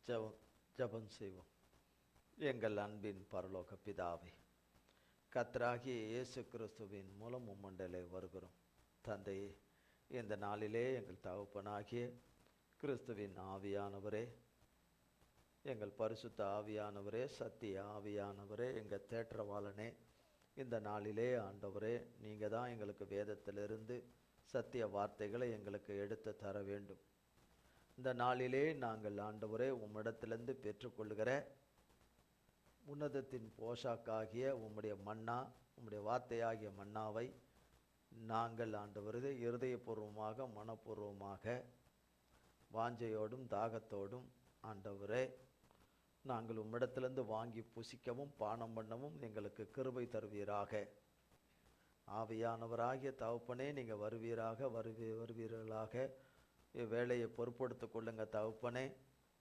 ஜெபம் செய்வோம். எங்கள் அன்பின் பரலோக பிதாவே, கர்த்தராகிய இயேசு கிறிஸ்துவின் மூலம் உம்மண்டலே வருகிறோம். தந்தையே, இந்த நாளிலே எங்கள் தகப்பனாகிய கிறிஸ்துவின் ஆவியானவரே, எங்கள் பரிசுத்த ஆவியானவரே, சத்திய ஆவியானவரே, எங்கள் தேற்றவாளனே, இந்த நாளிலே ஆண்டவரே, நீங்கள் தான் எங்களுக்கு வேதத்திலிருந்து சத்திய வார்த்தைகளை எங்களுக்கு எடுத்து தர வேண்டும். இந்த நாளிலே நாங்கள் ஆண்டவரே உம்மிடத்திலிருந்து பெற்றுக்கொள்கிற உன்னதத்தின் போஷாக்காகிய உம்முடைய மன்னா, உம்முடைய வார்த்தையாகிய மன்னாவை நாங்கள் ஆண்டவரே இருதயபூர்வமாக மனப்பூர்வமாக வாஞ்சையோடும் தாகத்தோடும் ஆண்டவரே நாங்கள் உம்மிடத்திலிருந்து வாங்கி புசிக்கவும் பானம் பண்ணவும் எங்களுக்கு கிருபை தருவீராக. ஆவியானவராகிய தகப்பனே, நீங்கள் வருவீர்களாக. வேலையை பொறுப்படுத்திக் கொள்ளுங்க தகப்பனே.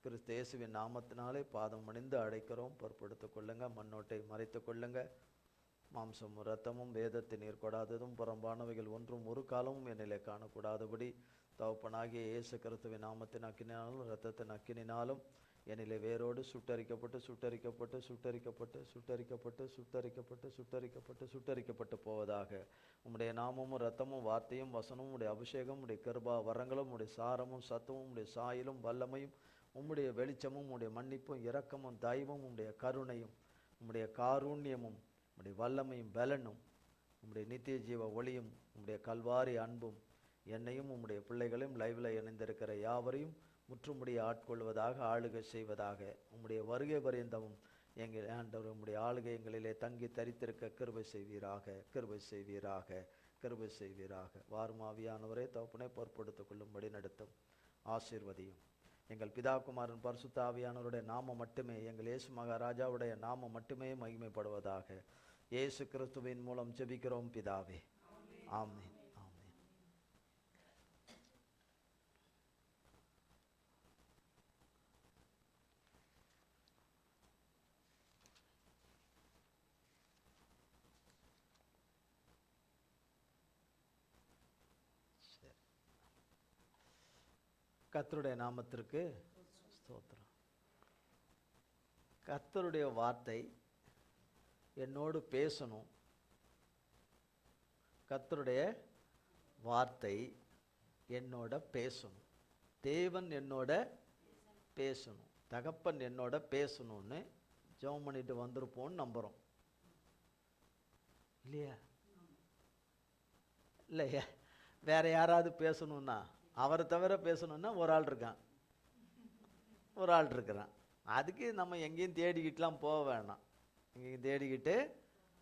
கிறிஸ்து இயேசுவின் நாமத்தினாலே பாதம் பணிந்து அழைக்கிறோம். பொறுப்படுத்திக் கொள்ளுங்க. மண்ணோட்டை மறைத்து கொள்ளுங்க. மாம்சமும் இரத்தமும் வேதத்தை நீர்கொடாததும் புறம்பானவைகள் ஒன்றும் ஒரு காலமும் என்னிலே காணக்கூடாதபடி தகப்பனாகிய இயேசு கிறிஸ்துவின் நாமத்தின் அக்கினினாலும் இரத்தத்தின் அக்கினினாலும் என்னிலே வேரோடு சுட்டரிக்கப்பட்டு சுட்டரிக்கப்பட்டு சுட்டரிக்கப்பட்டு சுட்டரிக்கப்பட்டு சுட்டரிக்கப்பட்டு சுட்டரிக்கப்பட்டு சுட்டரிக்கப்பட்டு போவதாக. உம்முடைய நாமமும் இரத்தமும் வார்த்தையும் வசனமும் உடைய அபிஷேகம் உடைய கிருபா வரங்களும் உடைய சாரமும் சத்துவம் உடைய சாயலும் வல்லமையும் உம்முடைய வெளிச்சமும் உடைய மன்னிப்பும் இரக்கமும் தயவும் உம்முடைய கருணையும் உம்முடைய காருண்யமும் உம்முடைய வல்லமையும் பலனும் உம்முடைய நித்திய ஜீவ ஒளியும் உம்முடைய கல்வாரி அன்பும் என்னையும் உம்முடைய பிள்ளைகளையும் லைவில் இணைந்திருக்கிற யாவரையும் முற்றுமுடிய ஆட்கொள்வதாக, ஆளுகை செய்வதாக. உம்முடைய வருகை பரியந்தமும் எங்கள் ஆண்டவர் உம்முடைய ஆளுகை எங்களிலே தங்கி தரித்திருக்க கிருபை செய்வீராக, கிருபை செய்வீராக, கிருபை செய்வீராக. வாருமாவியானவரே தகப்பனை பொறுப்படுத்திக் கொள்ளும்படி நடத்தும், ஆசீர்வதியும். எங்கள் பிதாகுமாரன் பரிசுத்த ஆவியானவருடைய நாமம் மட்டுமே, எங்கள் இயேசு மகாராஜாவுடைய நாமம் மட்டுமே மகிமைப்படுவதாக. இயேசு கிறிஸ்துவின் மூலம் ஜெபிக்கிறோம் பிதாவே, ஆமென். கர்த்தருடைய நாமத்திற்கு ஸ்தோத்திரம். கர்த்தருடைய வார்த்தை என்னோடு பேசணும். கர்த்தருடைய வார்த்தை என்னோட பேசணும். தேவன் என்னோட பேசணும், தகப்பன் என்னோட பேசணும்னு ஜெபம் பண்ணிட்டு வந்திருப்போம்னு நம்புகிறோம் இல்லையா? இல்லையா? வேற யாராவது பேசணும்னா, அவரை தவிர பேசணுன்னா ஒரு ஆள் இருக்கான், ஒரு ஆள் இருக்கிறான். அதுக்கு நம்ம எங்கேயும் தேடிக்கிட்டுலாம் போக வேணாம், எங்கேயும் தேடிக்கிட்டு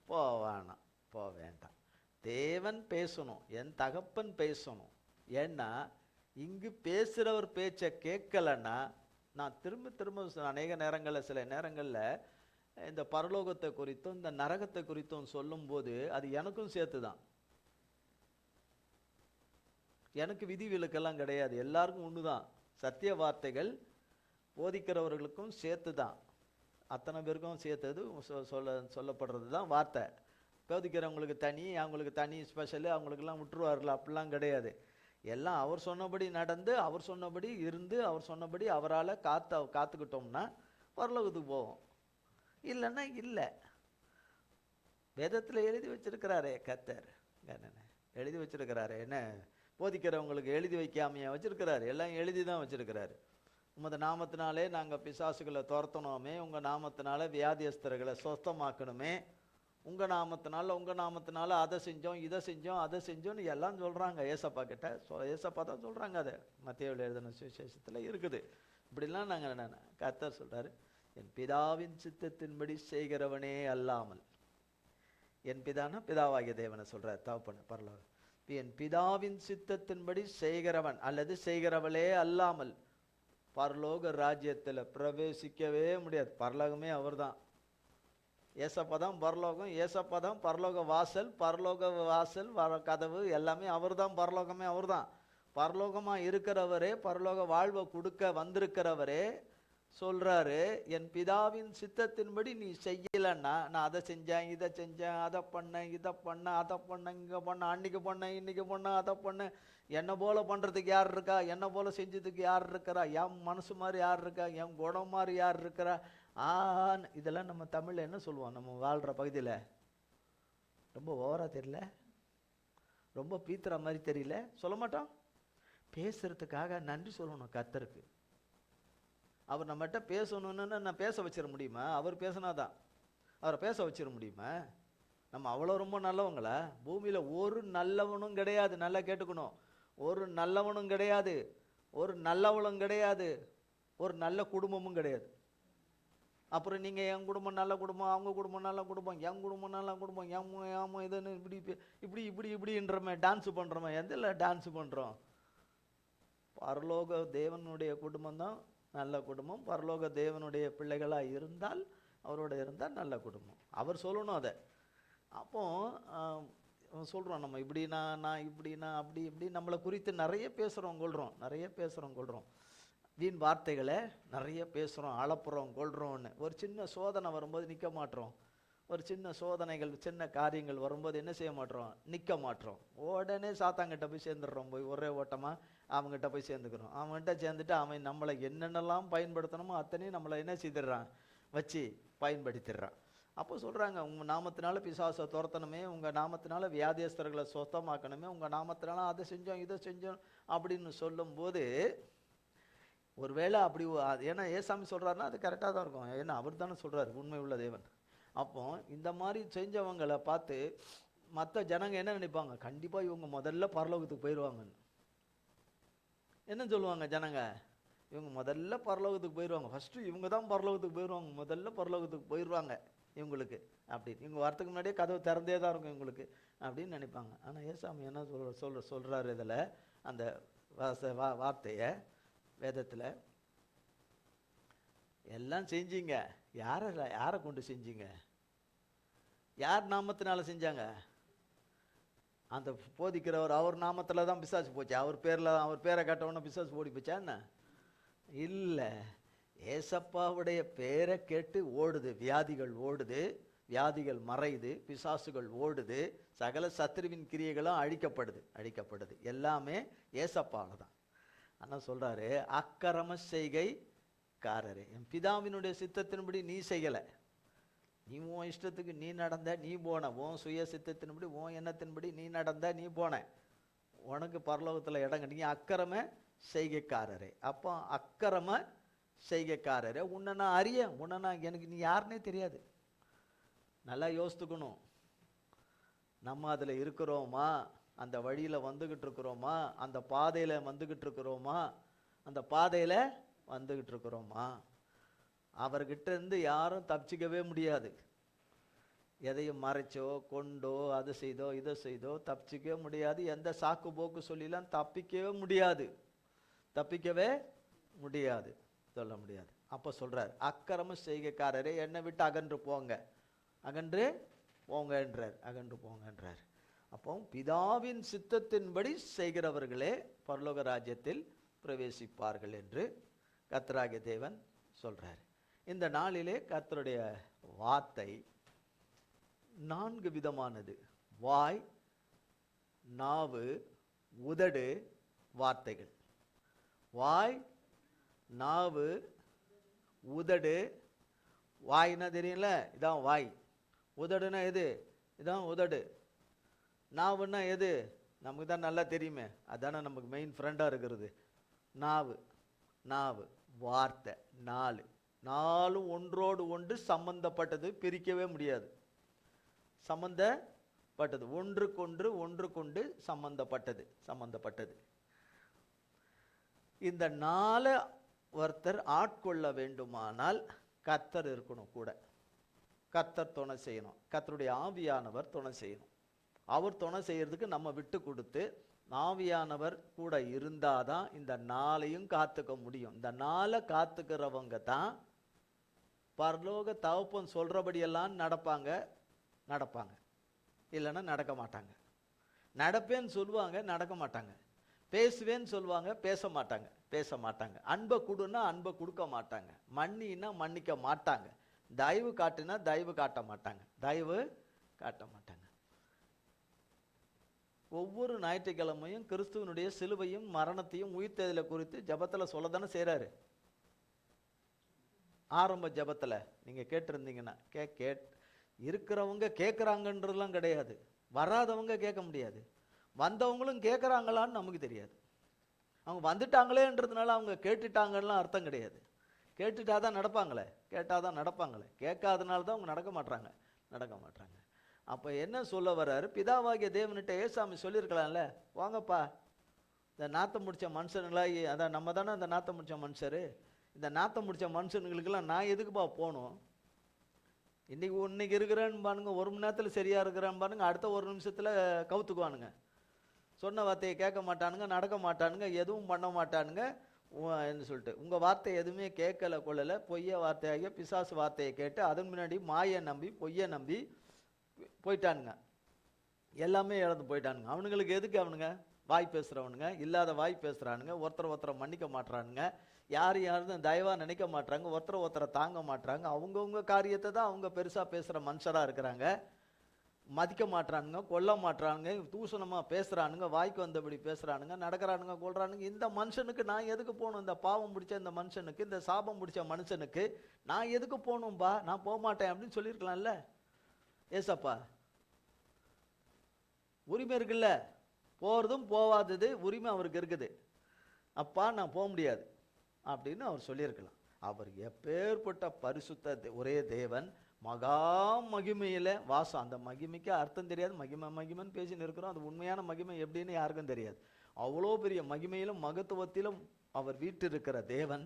போக வேண்டாம். தேவன் பேசணும், என் தகப்பன் பேசணும். ஏன்னா இங்கு பேசுகிறவர் பேச்சை கேட்கலன்னா, நான் திரும்ப அநேக நேரங்களில் சில நேரங்களில் இந்த பரலோகத்தை குறித்தும் இந்த நரகத்தை குறித்தும் சொல்லும்போது அது எனக்கும் சேர்த்து தான். எனக்கு விதி விலக்கெல்லாம் கிடையாது, எல்லாருக்கும் ஒன்று தான். சத்திய வார்த்தைகள் போதிக்கிறவர்களுக்கும் சேர்த்து தான், அத்தனை பேருக்கும் சேர்த்தது சொல்லப்படுறது தான் வார்த்தை. போதிக்கிறவங்களுக்கு தனி, அவங்களுக்கு தனி ஸ்பெஷலு, அவங்களுக்கெல்லாம் விட்டுருவார்கள், அப்படிலாம் கிடையாது. எல்லாம் அவர் சொன்னபடி நடந்து, அவர் சொன்னபடி இருந்து, அவர் சொன்னபடி அவரால் காத்துக்கிட்டோம்னா பரலோகத்துக்கு போவோம். இல்லைன்னா இல்லை. வேதத்தில் எழுதி வச்சிருக்கிறாரே கர்த்தர், எழுதி வச்சிருக்கிறாரு. என்ன போதிக்கிறவங்களுக்கு எழுதி வைக்காமையா வச்சிருக்கிறாரு? எல்லாம் எழுதி தான் வச்சிருக்கிறாரு. உமது நாமத்தினாலே நாங்கள் பிசாசுகளை துரத்தணுமே, உங்கள் நாமத்தினால வியாதியஸ்தர்களை சொஸ்தமாக்கணுமே, உங்கள் நாமத்தினால அதை செஞ்சோம் இதை செஞ்சோம் அதை செஞ்சோன்னு எல்லாம் சொல்கிறாங்க. ஏசப்பா கிட்ட ஏசப்பா தான் சொல்கிறாங்க. அதை மத்தேயுவில் எழுதின சுவிசேஷத்தில் இருக்குது. இப்படிலாம் நாங்கள் கர்த்தர் சொல்கிறாரு, என் பிதாவின் சித்தத்தின்படி செய்கிறவனே அல்லாமல், என் பிதானா பிதாவாகிய தேவனை சொல்கிறார் தகப்பன் பரலோகம். என் பிதாவின் சித்தத்தின்படி செய்கிறவன் அல்லது செய்கிறவளே அல்லாமல் பரலோக ராஜ்யத்தில் பிரவேசிக்கவே முடியாது. பரலோகமே அவர் தான். ஏசப்பா தான் பரலோகம், ஏசப்பா தான் பரலோக வாசல், பரலோக வாசல் கதவு எல்லாமே அவர் தான். பரலோகமே அவர் தான். பரலோகமாக இருக்கிறவரே, பரலோக வாழ்வை கொடுக்க வந்திருக்கிறவரே, சொல்றாரு, என் பிதாவின் சித்தத்தின்படி நீ செய்யலன்னா, நான் அதை செஞ்சேன், இதை செஞ்சேன், அதை பண்ணேன், இதை பண்ணேன், அதை பண்ணேன், இங்கே பண்ணேன், அன்னைக்கு பண்ணேன், இன்னைக்கு பண்ணேன், அதை பண்ணேன், என்னை போல பண்ணுறதுக்கு யார் இருக்கா, என்னை போல செஞ்சதுக்கு யார் இருக்கிறா, என் மனசு மாதிரி யார் இருக்கா, என் குணம் மாதிரி யார் இருக்கிறா, இதெல்லாம் நம்ம தமிழில் என்ன சொல்லுவோம், நம்ம வாழ்கிற பகுதியில் ரொம்ப ஓவரா தெரியல, ரொம்ப பீத்துற மாதிரி தெரியல, சொல்ல மாட்டோம். பேசுறதுக்காக நன்றி சொல்லணும் கர்த்தருக்கு. அவர் நம்மகிட்ட பேசணுன்னு நான் பேச வச்சிட முடியுமா? அவர் பேசினாதான் அவரை பேச வச்சிட முடியுமா? நம்ம அவ்வளோ ரொம்ப நல்லவங்களா? பூமியில் ஒரு நல்லவனும் கிடையாது. நல்லா கேட்டுக்கணும், ஒரு நல்லவனும் கிடையாது, ஒரு நல்லவளும் கிடையாது, ஒரு நல்ல குடும்பமும் கிடையாது. அப்புறம் நீங்கள் என் குடும்பம் நல்ல குடும்பம், அவங்க குடும்பம் நல்ல குடும்பம், என் குடும்பம் நல்ல குடும்பம், ஏமா இதுன்னு இப்படி இப்படி இப்படி இப்படின்றமே டான்ஸு பண்ணுறோமே. எதில் டான்ஸு பண்ணுறோம்? பரலோக தேவனுடைய குடும்பம் தான் நல்ல குடும்பம். பரலோக தேவனுடைய பிள்ளைகளாக இருந்தால், அவரோட இருந்தால் நல்ல குடும்பம். அவர் சொல்லணும் அதை. அப்போ சொல்கிறோம், நம்ம இப்படின்னா நான் இப்படின்னா அப்படி இப்படி நம்மளை குறித்து நிறைய பேசுகிறோம் கொள்கிறோம். வீண் வார்த்தைகளை நிறைய பேசுகிறோம், அளப்புறோம், கொள்கிறோன்னு. ஒரு சின்ன சோதனை வரும்போது நிற்க மாட்டோம். ஒரு சின்ன சோதனைகள், சின்ன காரியங்கள் வரும்போது என்ன செய்ய மாட்டோம்? நிற்க மாட்டோம். உடனே சாத்தாங்கிட்ட போய் சேர்ந்துடுறோம். போய் ஒரே ஓட்டமாக அவங்ககிட்ட போய் சேர்ந்துக்கிறோம். அவங்ககிட்ட சேர்ந்துட்டு அவன் நம்மளை என்னென்னலாம் பயன்படுத்தணுமோ அத்தனையும் நம்மளை என்ன செய்திடுறான்? வச்சு பயன்படுத்திடுறான். அப்போ சொல்கிறாங்க, உங்கள் நாமத்தினால பிசாசை துரத்தணுமே, உங்கள் நாமத்தினால வியாதியஸ்தர்களை சுத்தமாக்கணுமே, உங்கள் நாமத்தினால அதை செஞ்சோம் இதை செஞ்சோம் அப்படின்னு சொல்லும்போது, ஒருவேளை அப்படி, ஏன்னா ஏசாமி சொல்கிறாருன்னா அது கரெக்டாக தான் இருக்கும். ஏன்னா அவர் தானே சொல்கிறார், உண்மை உள்ள தேவன். அப்போ இந்த மாதிரி செஞ்சவங்களை பார்த்து மற்ற ஜனங்க என்ன நினைப்பாங்க? கண்டிப்பாக இவங்க முதல்ல பரலோகத்துக்கு போயிடுவாங்கன்னு. என்ன சொல்லுவாங்க ஜனங்க? இவங்க முதல்ல பரலோகத்துக்கு போயிடுவாங்க, ஃபஸ்ட்டு இவங்க தான் பரலோகத்துக்கு போயிடுவாங்க, முதல்ல பரலோகத்துக்கு போயிடுவாங்க இவங்களுக்கு அப்படின்னு. இவங்க வரத்துக்கு முன்னாடியே கதவு திறந்தே தான் இருக்கும் இவங்களுக்கு அப்படின்னு நினைப்பாங்க. ஆனால் ஏசாமி என்ன சொல்கிறாரு இதில், அந்த வார்த்தையை வேதத்தில், எல்லாம் செஞ்சீங்க, யாரை கொண்டு செஞ்சீங்க? யார் நாமத்தினால செஞ்சாங்க? அந்த போதிக்கிறவர் அவர் நாமத்தில் தான் பிசாசு போச்சு. அவர் பேரை கேட்டவொன்னே பிசாசு ஓடி போச்சா என்ன? இல்லை, ஏசப்பாவுடைய பேரை கேட்டு ஓடுது, வியாதிகள் ஓடுது, வியாதிகள் மறையுது, பிசாசுகள் ஓடுது, சகல சத்துருவின் கிரியைகளும் அழிக்கப்படுது. எல்லாமே ஏசப்பாவில் தான். ஆனால் சொல்கிறாரு, அக்கிரம செய்கைக்காரரே, என் பிதாவினுடைய சித்தத்தின்படி நீ செய்யலை, நீ உன் இஷ்டத்துக்கு நீ நடந்த, நீ போன, உன் சுய சித்தத்தின்படி உன் எண்ணத்தின்படி நீ நடந்த, நீ போன, உனக்கு பரலோகத்தில் இடம் கிடைக்கும். அக்கிரம செய்கைக்காரரே. அப்போ அக்கிரம செய்கைக்காரரே, உன்னை நான் எனக்கு நீ யாருன்னே தெரியாது. நல்லா யோசித்துக்கணும். நம்ம அதில் இருக்கிறோமா? அந்த வழியில் வந்துக்கிட்டு இருக்கிறோமா? அந்த பாதையில் வந்துக்கிட்டு இருக்கிறோமா? அந்த பாதையில் வந்துக்கிட்டு இருக்கிறோமா? அவர்கிட்ட இருந்து யாரும் தப்பிச்சிக்கவே முடியாது. எதையும் மறைச்சோ கொண்டோ அது செய்தோ இதை செய்தோ தப்பிச்சிக்கவே முடியாது. எந்த சாக்கு போக்கு சொல்லிலாம் தப்பிக்கவே முடியாது, சொல்ல முடியாது. அப்போ சொல்கிறார், அக்கிரம செய்கைக்காரரே, என்னை விட்டு அகன்று போங்கன்றார். அப்போ பிதாவின் சித்தத்தின்படி செய்கிறவர்களே பரலோக ராஜ்யத்தில் பிரவேசிப்பார்கள் என்று கர்த்தராகிய தேவன் சொல்கிறார். இந்த நாளிலே கர்த்தருடைய வார்த்தை 4 விதமானது. வாய், நாவு, உதடு, வார்த்தைகள். வாய், நாவு, உதடு. வாய்னா தெரியல, இதான் வாய். உதடுனா எது? இதான் உதடு. நாவுன்னா எது? நமக்கு தான் நல்லா தெரியுமே, அதானே நமக்கு மெயின் ஃப்ரெண்டாக இருக்கிறது. நாவு, வார்த்தை. 4 ஒன்றோடு ஒன்று சம்பந்தப்பட்டது, பிரிக்கவே முடியாது. சம்பந்தப்பட்டது, ஒன்றுக்கொண்டு சம்பந்தப்பட்டது. இந்த 4 ஒருத்தர் ஆட்கொள்ள வேண்டுமானால் கர்த்தர் இருக்கணும் கூட. கர்த்தர் துணை செய்யணும். கர்த்தருடைய ஆவியானவர் துணை செய்யணும். அவர் துணை செய்யறதுக்கு நம்ம விட்டு கொடுத்து, ஆவியானவர் கூட இருந்தாதான் இந்த 4ஐயும் காத்துக்க முடியும். இந்த 4 காத்துக்கிறவங்க தான் பரலோக தகப்பன் சொல்றபடியெல்லாம் நடப்பாங்க, இல்லைன்னா நடக்க மாட்டாங்க. நடப்பேன்னு சொல்லுவாங்க, நடக்க மாட்டாங்க. பேசுவேன்னு சொல்லுவாங்க, பேச மாட்டாங்க. பேச மாட்டாங்க. அன்பை கொடுன்னா அன்பை கொடுக்க மாட்டாங்க. மன்னின்னா மன்னிக்க மாட்டாங்க. தயவு காட்டுனா தயவு காட்ட மாட்டாங்க. தயவு காட்ட மாட்டாங்க. ஒவ்வொரு ஞாயிற்றுக்கிழமையும் கிறிஸ்துவனுடைய சிலுவையும் மரணத்தையும் உயிர்த்தெழுதலை குறித்து ஜபத்தில் சொல்ல தானே செய்கிறாரு. ஆரம்ப ஜபத்தில் நீங்கள் கேட்டிருந்தீங்கன்னா இருக்கிறவங்க கேட்குறாங்கன்றதுலாம் கிடையாது. வராதவங்க கேட்க முடியாது. வந்தவங்களும் கேட்குறாங்களான்னு நமக்கு தெரியாது. அவங்க வந்துட்டாங்களேன்றதுனால அவங்க கேட்டுட்டாங்கலாம் அர்த்தம் கிடையாது. கேட்டுட்டா தான் நடப்பாங்களே, கேட்டால் தான் நடப்பாங்களே. கேட்காதனால தான் அவங்க நடக்க மாட்டாங்க. அப்போ என்ன சொல்ல வர்றாரு? பிதாவாகிய தேவன்கிட்ட ஏசாமி சொல்லியிருக்கலாம்ல, வாங்கப்பா இந்த நாத்தம் முடிச்ச மனுஷனுங்களா, அதான் நம்ம தானே அந்த நாத்தம் முடிச்ச மனுஷரு, இந்த நாத்தம் முடிச்ச மனுஷனுங்களுக்கெல்லாம் நான் எதுக்குப்பா போகணும்? இன்னைக்கு இருக்கிறேன்னு பாருங்க, 1 மணி நேரத்தில் சரியாக இருக்கிறேன்னு பாருங்க, அடுத்த 1 நிமிஷத்தில் கவுத்துக்குவானுங்க. சொன்ன வார்த்தையை கேட்க மாட்டானுங்க, நடக்க மாட்டானுங்க, எதுவும் பண்ண மாட்டானுங்க. என்ன சொல்லிட்டு உங்கள் வார்த்தை எதுவுமே கேட்கல கொள்ளலை, பொய்ய வார்த்தையாகிய பிசாசு வார்த்தையை கேட்டு அதன் முன்னாடி மாயை நம்பி பொய்யை நம்பி போயிட்டானுங்க. எல்லாமே இழந்து போயிட்டானுங்க. அவனுங்களுக்கு எதுக்கு? அவனுங்க வாய் பேசுகிறவனுங்க, இல்லாத வாய் பேசுகிறானுங்க, ஒருத்தரை மன்னிக்க மாட்டுறானுங்க, யாரும் தயவாக நினைக்க மாட்டாங்க, ஒருத்தரை தாங்க மாட்டுறாங்க. அவங்கவுங்க காரியத்தை தான் அவங்க பெருசாக பேசுகிற மனுஷராக இருக்கிறாங்க. மதிக்க மாட்டுறானுங்க, கொல்ல மாட்டுறானுங்க, தூஷணமாக பேசுகிறானுங்க, வாய்க்கு வந்தபடி பேசுகிறானுங்க, நடக்கிறானுங்க, கொள்றானுங்க. இந்த மனுஷனுக்கு நான் எதுக்கு போகணும்? இந்த பாவம் பிடிச்ச இந்த மனுஷனுக்கு, இந்த சாபம் பிடிச்ச மனுஷனுக்கு நான் எதுக்கு போகணும்பா? நான் போக மாட்டேன் அப்படின்னு சொல்லியிருக்கலாம்ல. ஏசப்பா உரிமை இருக்குல்ல, போகிறதும் போகாதது உரிமை அவருக்கு இருக்குது. அப்பா நான் போக முடியாது அப்படின்னு அவர் சொல்லியிருக்கலாம். அவர் எப்பேற்பட்ட பரிசுத்த ஒரே தேவன், மகா மகிமையில் வாசம். அந்த மகிமைக்கு அர்த்தம் தெரியாது, மகிமைன்னு பேசின்னு இருக்கிறோம். அது உண்மையான மகிமை எப்படின்னு யாருக்கும் தெரியாது. அவ்வளோ பெரிய மகிமையிலும் மகத்துவத்திலும் அவர் வீற்றிருக்கிற தேவன்,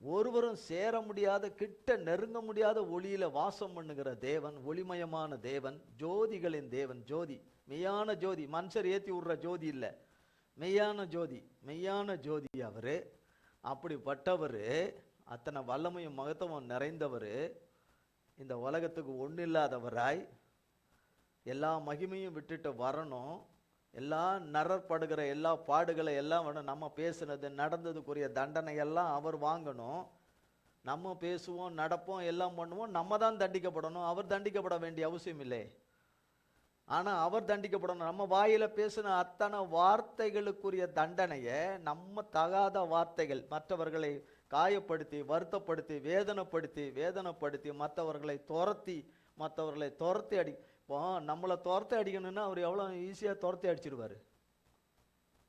ஒருவரும் சேர முடியாத, கிட்ட நெருங்க முடியாத ஒளியில வாசம் பண்ணுகிற தேவன், ஒளிமயமான தேவன், ஜோதிகளின் தேவன். ஜோதி, மெய்யான ஜோதி, மனுஷர் ஏற்றி விடுற ஜோதி இல்லை, மெய்யான ஜோதி அவரு. அப்படிப்பட்டவர், அத்தனை வல்லமையும் மகத்துவம் நிறைந்தவர், இந்த உலகத்துக்கு ஒன்றும் இல்லாதவராய் எல்லா மகிமையும் விட்டுட்டு வரணும். எல்லா நரற்படுகிற எல்லா பாடுகளை எல்லாம் நம்ம பேசுனது நடந்ததுக்குரிய தண்டனை எல்லாம் அவர் வாங்கணும். நம்ம பேசுவோம், நடப்போம், எல்லாம் பண்ணுவோம், நம்ம தான் தண்டிக்கப்படணும். அவர் தண்டிக்கப்பட வேண்டிய அவசியம் இல்லை. ஆனால் அவர் தண்டிக்கப்படணும். நம்ம வாயில பேசின அத்தனை வார்த்தைகளுக்குரிய தண்டனையை, நம்ம தகாத வார்த்தைகள், மற்றவர்களை காயப்படுத்தி, வருத்தப்படுத்தி, வேதனைப்படுத்தி மற்றவர்களை துரத்தி அடி. இப்போ நம்மளை துரத்தி அடிக்கணும்னா அவர் எவ்வளோ ஈஸியாக துரத்தி அடிச்சிடுவார்.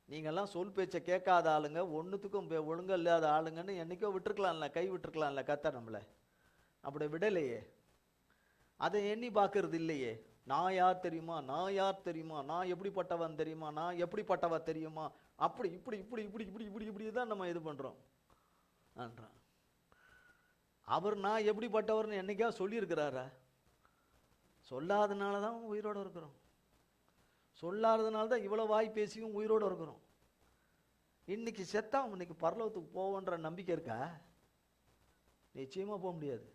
நீங்கள்லாம் சொல் பேச்சை கேட்காத ஆளுங்க, ஒன்றுத்துக்கும் ஒழுங்கு இல்லாத ஆளுங்கன்னு என்றைக்கோ விட்டுருக்கலாம்ல, கை விட்டுருக்கலாம்ல. கர்த்தர் நம்மளை அப்படி விடலையே. அதை எண்ணி பார்க்கறது இல்லையே. நான் யார் தெரியுமா, நான் எப்படிப்பட்டவன் தெரியுமா, நான் எப்படிப்பட்டவ தெரியுமா, அப்படி இப்படி தான் நம்ம இது பண்ணுறோம். அவர் நான் எப்படிப்பட்டவர்னு என்னைக்கா சொல்லியிருக்கிறாரா? சொல்லாதனால தான் உயிரோடு இருக்கிறோம். சொல்லாததுனால தான் இவ்வளோ வாய் பேசியும் உயிரோடு இருக்கிறோம். இன்னைக்கு செத்தா இன்னைக்கு பரலோகத்துக்கு போவோன்ற நம்பிக்கை இருக்கா? நிச்சயமாக போக முடியாது.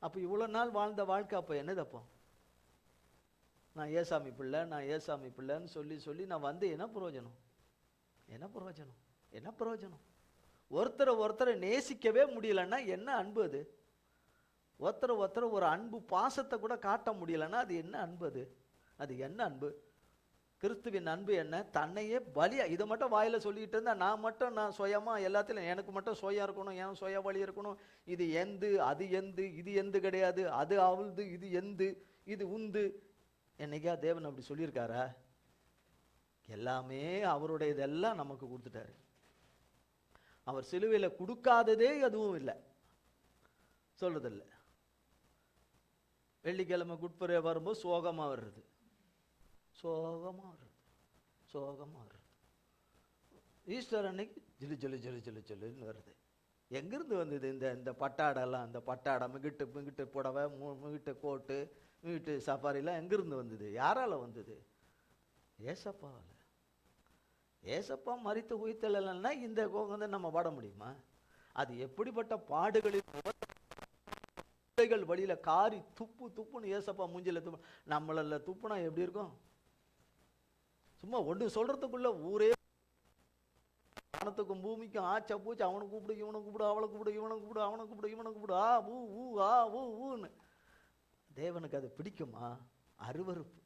அப்போ இவ்வளோ நாள் வாழ்ந்த வாழ்க்கை அப்போ என்னது? அப்போ நான் ஏசாமி பிள்ளைன்னு சொல்லி நான் வந்து என்ன பிரயோஜனம்? ஒருத்தரை நேசிக்கவே முடியலன்னா என்ன அன்பு அது? ஒருத்தர் ஒரு அன்பு பாசத்தை கூட காட்ட முடியலன்னா அது என்ன அன்பு? அது என்ன அன்பு? கிறிஸ்துவின் அன்பு என்ன? தன்னையே பலியா. இதை மட்டும் வாயில சொல்லிக்கிட்டு இருந்தா, நான் சுயமா எல்லாத்திலும் எனக்கு மட்டும் சுயம் இருக்கணும், என் சுய வழி இருக்கணும், இது எந்து அது எந்து, இது எந்து கிடையாது, அது அவள்து, இது எந்து, இது உந்து. என்னைக்கா தேவன் அப்படி சொல்லியிருக்காரா? எல்லாமே அவருடைய இதெல்லாம் நமக்கு கொடுத்துட்டாரு. அவர் சிலுவையில் கொடுக்காததே எதுவும் இல்லை, சொல்றதில்லை. வெள்ளிக்கிழமை குட்புறைய வரும்போது சோகமா வருது. ஈஸ்டர் அன்னைக்கு ஜிலுன்னு வருது. எங்கிருந்து வந்தது இந்த பட்டாடெல்லாம்? அந்த பட்டாடை, மிகிட்டு புடவை, மிகிட்டு கோட்டு, மிகிட்டு சஃபாரிலாம் எங்கிருந்து வந்தது? யாரால வந்தது? ஏசப்பாவால். ஏசப்பா மரித்து உயிர்த்தெழலைன்னா இந்த கோகம் நம்ம பாட முடியுமா? அது எப்படிப்பட்ட பாடுகளில் வழியில காரி துப்புன்னு ஏசப்பா மூஞ்சில நம்மள துப்புனா எப்படி இருக்கும்? சும்மா ஒன்று சொல்றதுக்குள்ள ஊரே வானத்துக்கும் பூமிக்கும் ஆச்சா பூச்சி, அவனை கூப்பிடு, இவனை கூப்பிடு, அவளை கூப்பிடு, இவனை கூப்பிடு, அவனை கூப்பிடு, இவனை கூப்பிடு, ஆ ஊ ஊ ஆ ஊ ஊன்னு. தேவனுக்கு அது பிடிக்குமா? அருவருப்பு.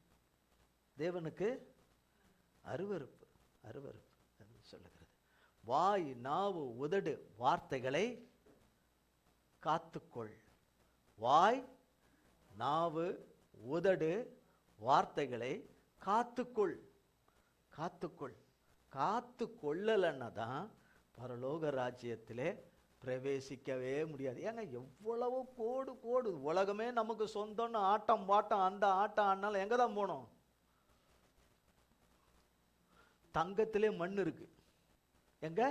தேவனுக்கு அருவருப்பு, அருவருப்பு சொல்லுகிறது. வாய், நாவு, உதடு வார்த்தைகளை காத்துக்கொள். வாய், நாவு, உதடு வார்த்தைகளை காத்துக்கொள். காத்துக்கொள். காத்து கொள்ளலன்னா தான் பரலோக ராஜ்யத்திலே பிரவேசிக்கவே முடியாது. ஏங்க எவ்வளவு கோடு கோடு, உலகமே நமக்கு சொந்தம்னு ஆட்டம் பாட்டம் அந்த ஆட்டம் ஆனாலும் எங்க தான் போனோம்? தங்கத்திலே மண் இருக்கு. எங்க?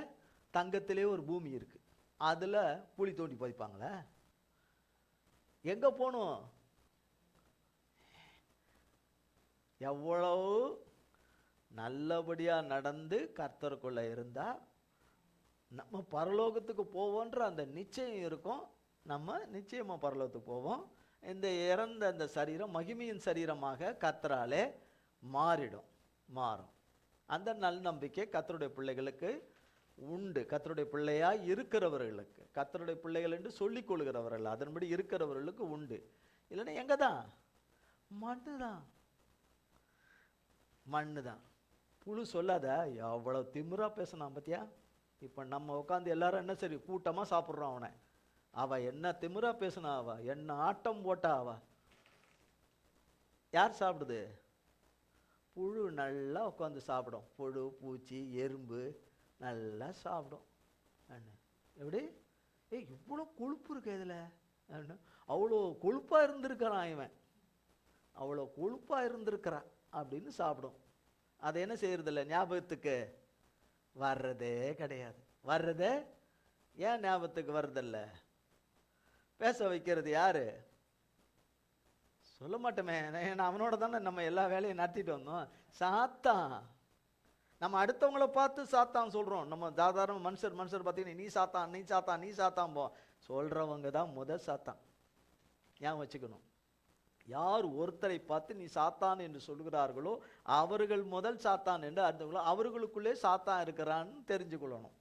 தங்கத்திலே ஒரு பூமி இருக்கு. அதுல குழி தோண்டி பதிப்பாங்களே. எங்க போனோம்? எவ்வளவு நல்லபடியா நடந்து கர்த்தருக்குள்ள இருந்தா நம்ம பரலோகத்துக்கு போவோன்ற அந்த நிச்சயம் இருக்கும். நம்ம நிச்சயமா பரலோகத்துக்கு போவோம். இந்த இறந்த அந்த சரீரம் மகிமையின் சரீரமாக கர்த்தராலே மாறும். அந்த நம்பிக்கை கர்த்தருடைய பிள்ளைகளுக்கு உண்டு. கர்த்தருடைய பிள்ளையா இருக்கிறவர்களுக்கு, கர்த்தருடைய பிள்ளைகள் என்று சொல்லிக் கொள்கிறவர்கள், அதன்படி இருக்கிறவர்களுக்கு உண்டு. இல்லைன்னா எங்க தான்? மண்ணு தான். புழு சொல்லாத, எவ்வளவு திமிரா பேசினான் பத்தியா? இப்ப நம்ம உட்காந்து எல்லாரும் என்ன சரி கூட்டமா சாப்பிட்றோம் அவனை. அவ என்ன திமிரா பேசினா, அவ என்ன ஆட்டம் போட்டா, அவ யார் சாப்பிடுது? புழு நல்லா உட்காந்து சாப்பிடும். புழு, பூச்சி, எறும்பு நல்லா சாப்பிடும். எப்படி? இவ்வளோ கொழுப்பு இருக்கு இதுல. அவ்வளோ கொழுப்பா இருந்திருக்கிறான் இவன், அவ்வளோ கொழுப்பா இருந்திருக்கிறான் அப்படின்னு சாப்பிடும். அதை என்ன செய்யறதில்ல, ஞாபகத்துக்கு வர்றதே கிடையாது. வர்றதே ஏன் ஞாபகத்துக்கு வர்றதில்ல? பேச வைக்கிறது யாரு? சொல்ல மாட்டோமே, அவனோட தானே நம்ம எல்லா வேலையும் நடத்திட்டு வந்தோம். சாத்தான். நம்ம அடுத்தவங்கள பார்த்து சாத்தான் சொல்றோம். நம்ம சாதாரண மனுஷர் பார்த்தீங்கன்னா நீ சாத்தான் போ சொல்றவங்க தான் முதல் சாத்தான். ஏன் வச்சுக்கணும்? யார் ஒருத்தரை பார்த்து நீ சாத்தான் என்று சொல்கிறார்களோ அவர்கள் முதல் சாத்தான் என்று அறிந்துகளோ, அவர்களுக்குள்ளே சாத்தான் இருக்கிறான்னு தெரிஞ்சு கொள்ளணும்.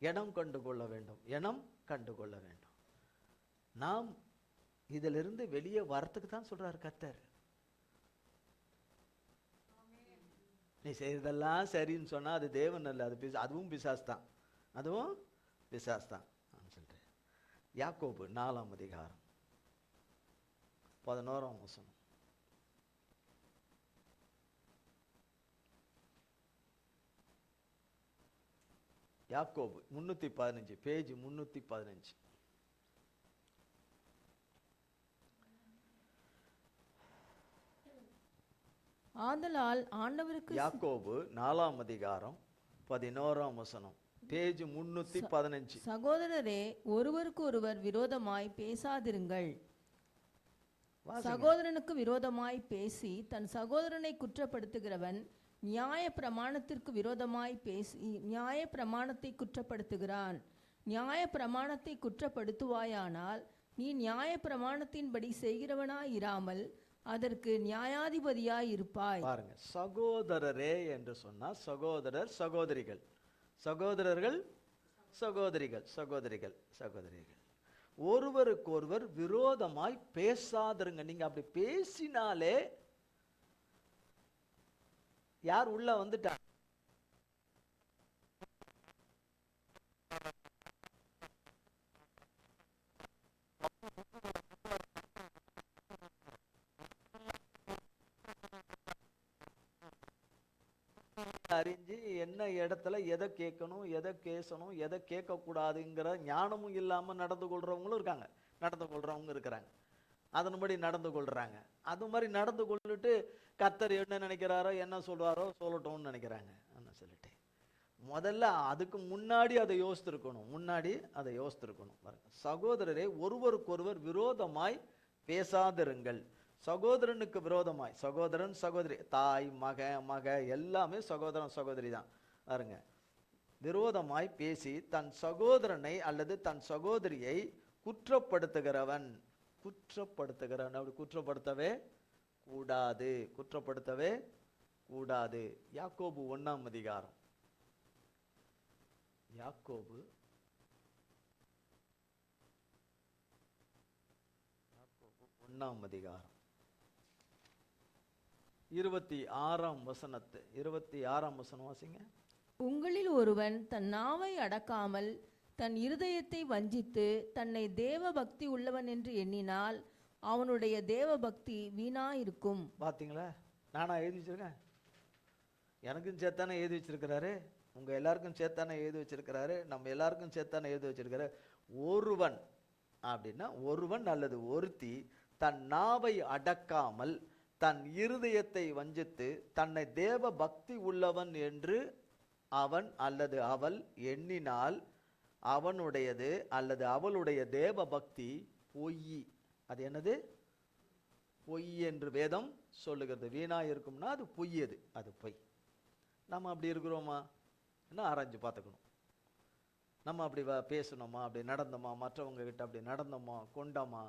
இனம் கண்டுகொள்ள வேண்டும். நாம் இதிலிருந்து வெளியே வரத்துக்கு தான் சொல்றாரு கர்த்தர். நீ செய்யறதெல்லாம் சரின்னு சொன்னா அது தேவன் அல்ல, அதுவும் பிசாசு தான். சொல்றேன். யாக்கோபு 4ஆம் அதிகாரம் 11ஆம் வசனம். யாக்கோபு 315, பேஜ் 315. ஆதலால் ஆண்டவருக்கு, யாக்கோபு 4ஆம் அதிகாரம் 11ஆம் வசனம், பேஜ் 315. சகோதரரே, ஒருவருக்கு ஒருவர் விரோதமாய் பேசாதிருங்கள். சகோதரனுக்கு விரோதமாய் பேசி தன் சகோதரனை குற்றப்படுத்துகிறவன் நியாய பிரமாணத்திற்கு விரோதமாய் பேசி நியாய பிரமாணத்தை குற்றப்படுத்துகிறான். நியாய பிரமாணத்தை குற்றப்படுத்துவாயானால் நீ நியாய பிரமாணத்தின்படி செய்கிறவனாய் இராமல் அதற்கு நியாயாதிபதியாய் இருப்பாய். பாருங்க, சகோதரரே என்று சொன்னா சகோதரர் சகோதரிகள், சகோதரர்கள் சகோதரிகள். ஒருவருக்கொருவர் விரோதமாய் பேசாதருங்க. நீங்க அப்படி பேசினாலே யார் உள்ள வந்துட்டா? அறிஞ்சு என்ன இடத்துல எதை கேட்கணும், எதை பேசணும், எதை கேட்க கூடாதுங்கிற ஞானமும் இல்லாம நடந்து கொள்றவங்களும் இருக்காங்க, நடந்து கொள்றவங்க இருக்கிறாங்க. அதன்படி நடந்து கொள்றாங்க. அது மாதிரி நடந்து கொள்ளுட்டு கர்த்தர் என்ன நினைக்கிறாரோ என்ன சொல்றாரோ சொல்லட்டும்னு நினைக்கிறாங்க. சொல்லிட்டு முதல்ல அதுக்கு முன்னாடி அதை யோசித்திருக்கணும். சகோதரரே, ஒருவருக்கொருவர் விரோதமாய் பேசாதிருங்கள். சகோதரனுக்கு விரோதமாய், சகோதரன் சகோதரி, தாய் மக எல்லாமே சகோதரன் சகோதரி தான். பாருங்க, விரோதமாய் பேசி தன் சகோதரனை அல்லது தன் சகோதரியை குற்றப்படுத்துகிறவன் அப்படி குற்றப்படுத்தவே கூடாது. யாக்கோபு 1ஆம் அதிகாரம் யாக்கோபு 1ஆம் அதிகாரம் 26ஆம் வசனம் வாசிங்க. உங்களில் ஒருவன் தன் நாவை அடக்காமல் தன் இருதயத்தை வஞ்சித்து தன்னை தேவ பக்தி உள்ளவன் என்று எண்ணினால் அவனுடைய தேவ பக்தி வீணாயிருக்கும். பார்த்தீங்களா, நானா எழுதி வச்சிருக்கேன்? எனக்கும் சேர்த்தானே எழுதி வச்சிருக்கிறாரு, உங்க எல்லாருக்கும் சேர்த்தானே எழுதி வச்சிருக்கிறாரு, நம்ம எல்லாருக்கும் சேர்த்தானே எழுதி வச்சிருக்கிறாரு. ஒருவன் அப்படின்னா ஒருவன் அல்லது ஒருத்தி தன் நாவை அடக்காமல் தன் இருதயத்தை வஞ்சித்து தன்னை தேவ பக்தி உள்ளவன் என்று அவன் அல்லது அவள் எண்ணினால் அவனுடையது அல்லது அவளுடைய தேவ பக்தி பொய். அது என்னது? பொய் என்று வேதம் சொல்லுகிறது. வீணா இருக்கும்னா அது பொய், அது பொய். நம்ம அப்படி இருக்கிறோமா என்ன ஆராய்ஞ்சு பார்த்துக்கணும். நம்ம அப்படி பேசணுமா, அப்படி நடந்தோமா, மற்றவங்க கிட்ட அப்படி நடந்தோமா, கொண்டோமா,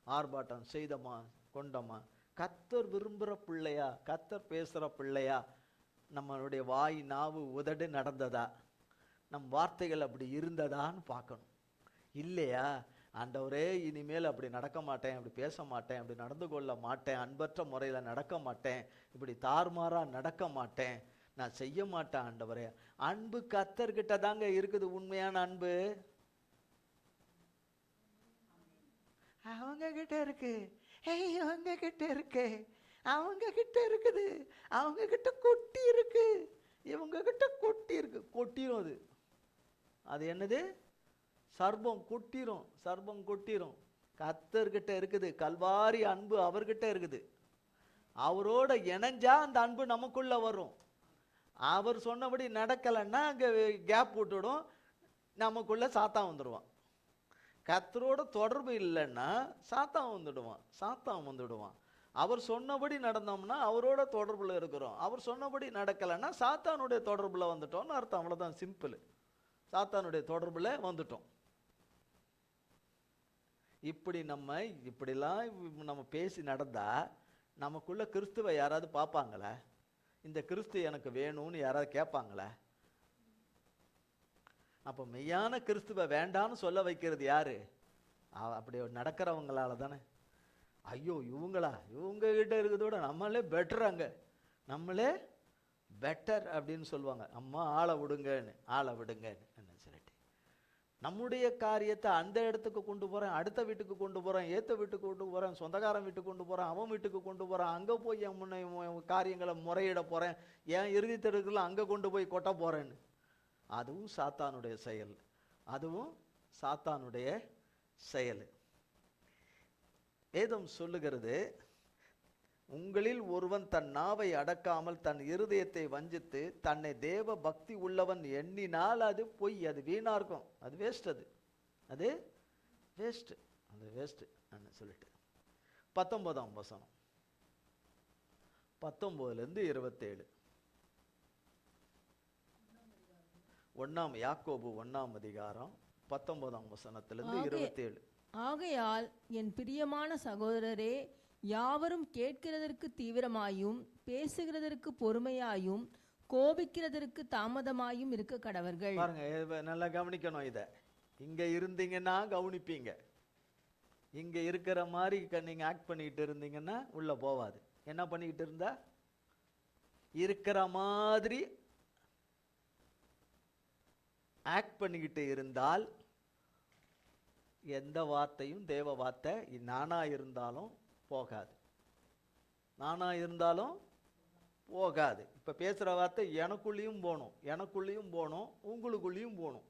ஆர்ப்பாட்டம் செய்தோமா, கொண்டோமா? கர்த்தர் விரும்புகிற பிள்ளையா, கர்த்தர் பேசுகிற பிள்ளையா நம்மளுடைய வாய், நாவு, உதடு நடந்ததா, நம் வார்த்தைகள் அப்படி இருந்ததான்னு பார்க்கணும். இல்லையா, ஆண்டவரே இனிமேல் அப்படி நடக்க மாட்டேன், அப்படி பேச மாட்டேன், அப்படி நடந்து கொள்ள மாட்டேன், அன்பற்ற முறையில் நடக்க மாட்டேன், இப்படி தாறுமாறாக நடக்க மாட்டேன், நான் செய்ய மாட்டேன் ஆண்டவரே. அன்பு கர்த்தர்கிட்ட தாங்க இருக்குது, உண்மையான அன்பு அவங்க கிட்ட இருக்கு. அவங்க கிட்ட இருக்கு, அவங்க கிட்ட இருக்குது, அவங்க கிட்ட கொட்டி இருக்கு, இவங்க கிட்ட கொட்டி இருக்கு. கொட்டிரும். அது என்னது? சர்பம் கொட்டிரும், சர்பம் கொட்டிரும். கர்த்தர்கிட்ட இருக்குது கல்வாரி அன்பு, அவர்கிட்ட இருக்குது. அவரோட இணைஞ்சா அந்த அன்பு நமக்குள்ள வரும். அவர் சொன்னபடி நடக்கலைன்னா அங்கே கேப் விட்டுடும், நமக்குள்ள சாத்தான் வந்துடுவான். கர்த்தரோட தொடர்பு இல்லைன்னா சாத்தான் வந்துடுவான். அவர் சொன்னபடி நடந்தோம்னா அவரோட தொடர்புல இருக்கிறோம், அவர் சொன்னபடி நடக்கலைன்னா சாத்தானுடைய தொடர்புல வந்துட்டோம்னு அர்த்தம். அவ்வளோதான், சிம்பிள். சாத்தானுடைய தொடர்புல வந்துட்டோம். இப்படிலாம் நம்ம பேசி நடந்தா நமக்குள்ள கிறிஸ்துவை யாராவது பார்ப்பாங்களா? இந்த கிறிஸ்து எனக்கு வேணும்னு யாராவது கேட்பாங்களா? அப்போ மெய்யான கிறிஸ்துவை வேண்டான்னு சொல்ல வைக்கிறது யாரு? அப்படி நடக்கிறவங்களால தானே. ஐயோ இவங்க கிட்ட இருக்கிறதோட நம்மளே பெட்டராங்க, நம்மளே பெட்டர் அப்படின்னு சொல்லுவாங்க. அம்மா ஆளை விடுங்கன்னு சொல்லிட்டு நம்முடைய காரியத்தை அந்த இடத்துக்கு கொண்டு போகிறேன், அடுத்த வீட்டுக்கு கொண்டு போகிறேன், ஏற்ற வீட்டுக்கு கொண்டு போகிறேன், சொந்தக்காரன் வீட்டுக்கு கொண்டு போகிறேன், அவன் வீட்டுக்கு கொண்டு போகிறேன், அங்கே போய் என் முன்ன காரியங்களை முறையிட போகிறேன், என் இறுதி தெருக்குள்ள அங்கே கொண்டு போய் கொட்ட போகிறேன்னு. அதுவும் சாத்தானுடைய செயல். வேதம் சொல்லுகிறது, உங்களில் ஒருவன் தன் நாவை அடக்காமல் தன் இருதயத்தை வஞ்சித்து தன்னை தேவ பக்தி உள்ளவன் எண்ணினால் அது பொய், அது வீணா இருக்கும், அது வேஸ்ட், அது வேஸ்ட் சொல்லிட்டு 19ஆம் வசனம் 19-27 யாக்கோபு 1ஆம் அதிகாரம் 19ஆம் வசனத்திலிருந்து 27. ஆகையால் என் பிரியமான சகோதரரே, யாவரும் கேட்கிறதற்கு தீவிரமாயும் பேசுகிறதற்கு பொறுமையாயும் கோபிக்கிறதற்கு தாமதமாயும் இருக்க கடவர்கள். பாருங்க, நல்லா கவனிக்கணும். இதை இங்க இருந்தீங்கன்னா கவனிப்பீங்க. இங்க இருக்கிற மாதிரி நீங்க ஆக்ட் பண்ணிக்கிட்டு இருந்தீங்கன்னா உள்ள போவாது. என்ன பண்ணிக்கிட்டு இருந்தா? இருக்கிற மாதிரி ஆக்ட் பண்ணிக்கிட்டு இருந்தால் எந்த வார்த்தையும் தேவ வார்த்தை நானா இருந்தாலும் போகாது. இப்ப பேசுற வார்த்தை எனக்குள்ளேயும் போகணும், உங்களுக்குள்ளேயும் போகணும்.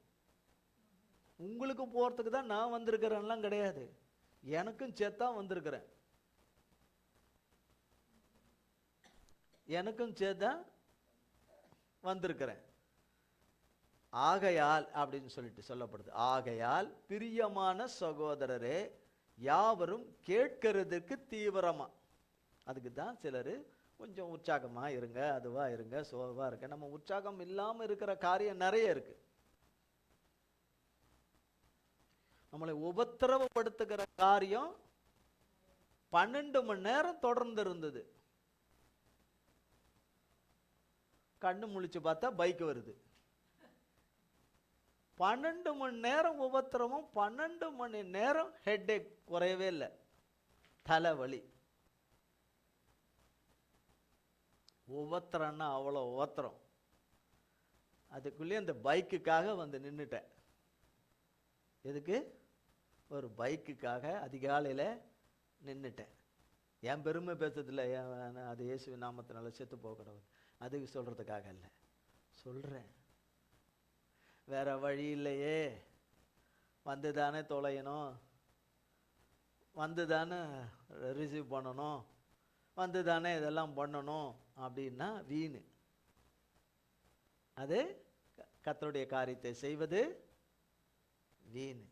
உங்களுக்கு போறதுக்கு தான் நான் வந்திருக்கிறேன்லாம் கிடையாது, எனக்கும் சேர்த்தான் வந்திருக்கிறேன், ஆகையால் அப்படின்னு சொல்லிட்டு சொல்லப்படுது. ஆகையால் பிரியமான சகோதரரே, யாவரும் கேட்கிறதுக்கு தீவிரமா. அதுக்கு தான் சிலர் கொஞ்சம் உற்சாகமா இருங்க, அதுவா இருங்க, சோர்வா இருங்க. நம்ம உற்சாகம் இல்லாம இருக்கிற காரியம் நிறைய இருக்கு. நம்மளை உபத்திரவப்படுத்துகிற காரியம் 12 மணி நேரம் தொடர்ந்து இருந்தது. கண்ணு முழிச்சு பார்த்தா பைக் வருது, 12 மணி நேரம் உபத்திரமும், 12 மணி நேரம் ஹெட்டேக் குறையவே இல்லை, தலைவலி. உபத்திரம்னா அவ்வளோ உபத்திரம். அதுக்குள்ளேயே அந்த பைக்குக்காக வந்து நின்றுட்டேன். எதுக்கு? ஒரு பைக்குக்காக அதிகாலையில் நின்றுட்டேன். என் பெருமை பேசுறதில்ல, அது இயேசு நாமத்தினால செத்து போகக்கூடாது அதுக்கு சொல்கிறதுக்காக இல்லை, சொல்கிறேன். வேற வழி இல்லையே, வந்து தானே தொலையணும், வந்து தானே ரிசீவ் பண்ணணும், வந்து தானே இதெல்லாம் பண்ணணும் அப்படின்னா வீணு. அது கர்த்தருடைய காரியத்தை செய்வது வீணு.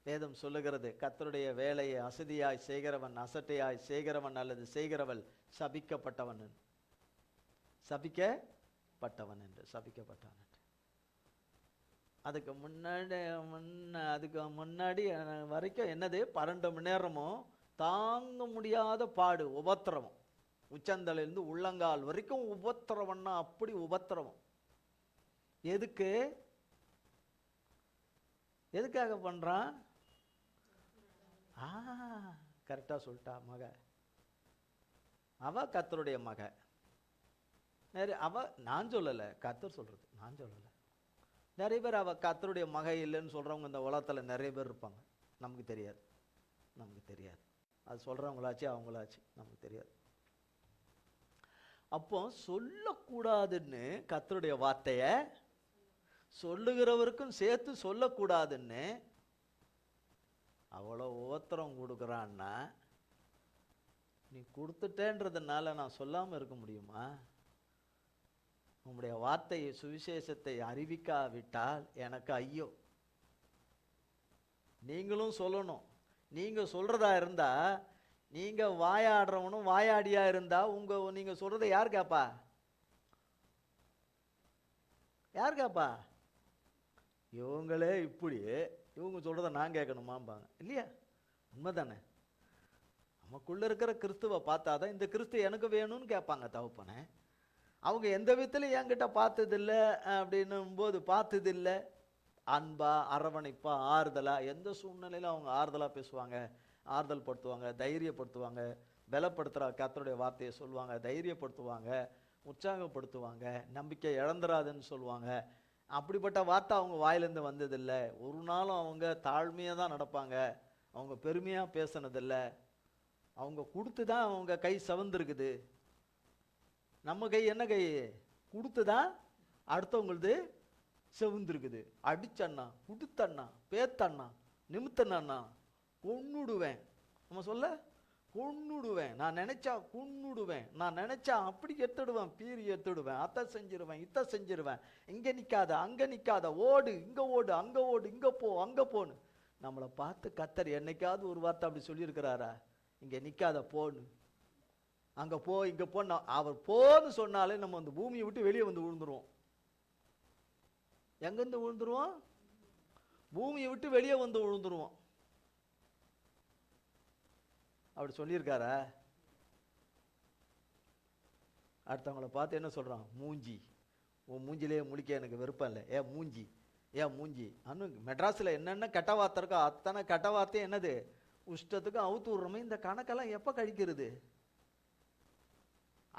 வேதம் சொல்லுகிறது, கர்த்தருடைய வேலையை அசதியாய் செய்கிறவன், அசட்டையாய் செய்கிறவன் அல்லது செய்கிறவள் சபிக்கப்பட்டவன், சபிக்கப்பட்டவன் என்று, சபிக்கப்பட்டவன் என்று. அதுக்கு முன்னாடி வரைக்கும் என்னது? 12 மணி நேரமும் தாங்க முடியாத பாடு, உபத்திரவம். உச்சந்தலையிலிருந்து உள்ளங்கால் வரைக்கும் உபத்திரவம்னா அப்படி உபத்திரவம். எதுக்கு? எதுக்காக பண்றான்? கரெக்டா சொல்லிட்டா. மக, அவ கர்த்தருடைய மக. அவ, நான் சொல்லல, கர்த்தர் சொல்றது, நான் சொல்லல. நிறைய பேர் அவ கர்த்தருடைய மக இல்லைன்னு சொல்றவங்க இந்த உலகத்துல நிறைய பேர் இருப்பாங்க. நமக்கு தெரியாது, நமக்கு தெரியாது. அது சொல்றவங்களாச்சு அவங்களாச்சு நமக்கு தெரியாது. அப்போ சொல்லக்கூடாதுன்னு கர்த்தருடைய வார்த்தைய சொல்லுகிறவருக்கும் சேர்த்து சொல்லக்கூடாதுன்னு அவ்வளோ உபத்திரம் கொடுக்குறான்னா, நீ கொடுத்துட்டேன்றதுனால நான் சொல்லாமல் இருக்க முடியுமா? உங்களுடைய வார்த்தையை, சுவிசேஷத்தை அறிவிக்காவிட்டால் எனக்கு ஐயோ. நீங்களும் சொல்லணும். நீங்க சொல்றதா இருந்தா, நீங்க வாயாடுறவனும் வாயாடியா இருந்தா நீங்க சொல்றதை யார் கேப்பா? யார் கேப்பா? இவங்களே இப்படி, இவங்க சொல்றதை நான் கேட்கணுமாம்பாங்க இல்லையா? உண்மைதானே? நமக்குள்ள இருக்கிற கிறிஸ்துவை பார்த்தாதான் இந்த கிறிஸ்து எனக்கு வேணும்னு கேட்பாங்க தகப்பனே. அவங்க எந்த விதத்திலும் என்கிட்ட பார்த்ததில்லை அப்படின்னும் போது, பார்த்ததில்லை அன்பா, அரவணைப்பா, ஆறுதலா, எந்த சூழ்நிலையிலும் அவங்க ஆறுதலா பேசுவாங்க, ஆறுதல் படுத்துவாங்க, தைரியப்படுத்துவாங்க, பலப்படுத்துகிற கர்த்தருடைய வார்த்தையை சொல்லுவாங்க, தைரியப்படுத்துவாங்க, உற்சாகப்படுத்துவாங்க, நம்பிக்கை இழந்துராதுன்னு சொல்லுவாங்க. அப்படிப்பட்ட வார்த்தை அவங்க வாயிலேருந்து வந்ததில்லை. ஒரு நாளும் அவங்க தாழ்மையாக தான் நடப்பாங்க, அவங்க பெருமையாக பேசினதில்லை. அவங்க கொடுத்து தான் அவங்க கை சவந்திருக்குது. நம்ம கை என்ன கை? கொடுத்து தான் அடுத்தவங்களது செவுந்திருக்குது. அடிச்சண்ணா, குடுத்தண்ணா, பேத்தண்ணா, நிமித்தண்ணா, கொன்னுடுவேன். நம்ம சொல்ல கொன்னுடுவேன், நான் நினைச்சா கொன்னுடுவேன், நான் நினைச்சா அப்படி எடுத்துடுவேன், பீறி எடுத்துடுவேன், அத்தை செஞ்சிருவேன், இத்தை செஞ்சிருவேன், இங்க நிக்காத அங்க நிக்காத, ஓடு இங்க ஓடு அங்க ஓடு, இங்க போ அங்க போன்னு. நம்மளை பார்த்து கர்த்தர் என்னைக்காவது ஒரு வார்த்தை அப்படி சொல்லியிருக்கிறாரா? இங்க நிக்காத போன்னு, அங்க போ இங்க போன்னு. அவர் போன்னு சொன்னாலே நம்ம அந்த பூமியை விட்டு வெளியே வந்து விழுந்துருவோம். எங்கிருந்து விழுந்துருவோம்? பூமியை விட்டு வெளியே வந்து விழுந்துருவோம். அப்படி சொல்லியிருக்காரா? அடுத்தவங்களை பார்த்து என்ன சொல்றான்? மூஞ்சி, உன் மூஞ்சிலேயே முழிக்க எனக்கு விருப்பம் இல்லை. ஏன் மூஞ்சி, ஏன் மூஞ்சி. அன்னு மெட்ராஸில் என்னென்ன கெட்ட வார்த்தை இருக்கோ அத்தனை கெட்ட வார்த்தையும் என்னது? உஷ்டத்துக்கு அவுத்து விடுறோமே. இந்த கணக்கெல்லாம் எப்போ கழிக்கிறது?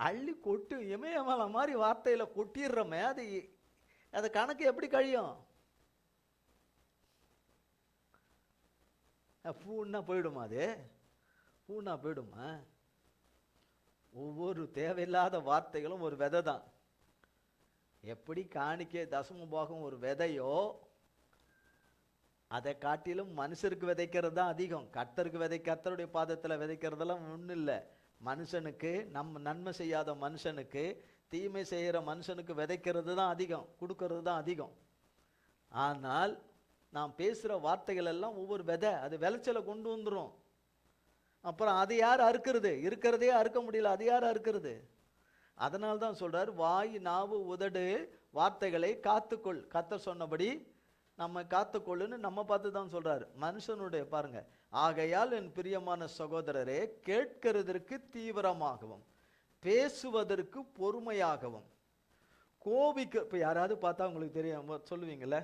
அள்ளி கொட்டு இமயமலை மாதிரி வார்த்தையில கொட்டிடுறோமே, அது கணக்கு எப்படி கழியும்? பூன்னா போயிடுமா? அது பூனா போயிடுமா? ஒவ்வொரு தேவையில்லாத வார்த்தைகளும் ஒரு விதை தான். எப்படி காணிக்கை தசம பாகம் ஒரு விதையோ, அதை காட்டிலும் மனுஷருக்கு விதைக்கிறது தான் அதிகம். கர்த்தருக்கு கர்த்தருடைய பாதத்தில் விதைக்கிறதெல்லாம் ஒன்றும் இல்லை. மனுஷனுக்கு, நம்ம நன்மை செய்யாத மனுஷனுக்கு, தீமை செய்கிற மனுஷனுக்கு விதைக்கிறது தான் அதிகம், கொடுக்கறது தான் அதிகம். ஆனால் நாம் பேசுகிற வார்த்தைகள் எல்லாம் ஒவ்வொரு விதை, அது விளைச்சலை கொண்டு வந்துடும். அப்புறம் அது யார் அறுக்கிறது? இருக்கிறதே அறுக்க முடியல, அது யார் அறுக்கிறது? அதனால தான் சொல்றார், வாய், நாவு, உதடு, வார்த்தைகளை காத்துக்கொள். கர்த்தர் சொன்னபடி நம்ம காத்துக்கொள்ளுன்னு நம்ம பார்த்து தான் சொல்றாரு. மனுஷனுடைய பாருங்க, ஆகையால் என் பிரியமான சகோதரரே, கேட்கிறதற்கு தீவிரமாகவும் பேசுவதற்கு பொறுமையாகவும் கோபிக்க. இப்போ யாராவது பார்த்தா உங்களுக்கு தெரியும் சொல்லுவீங்கல்ல,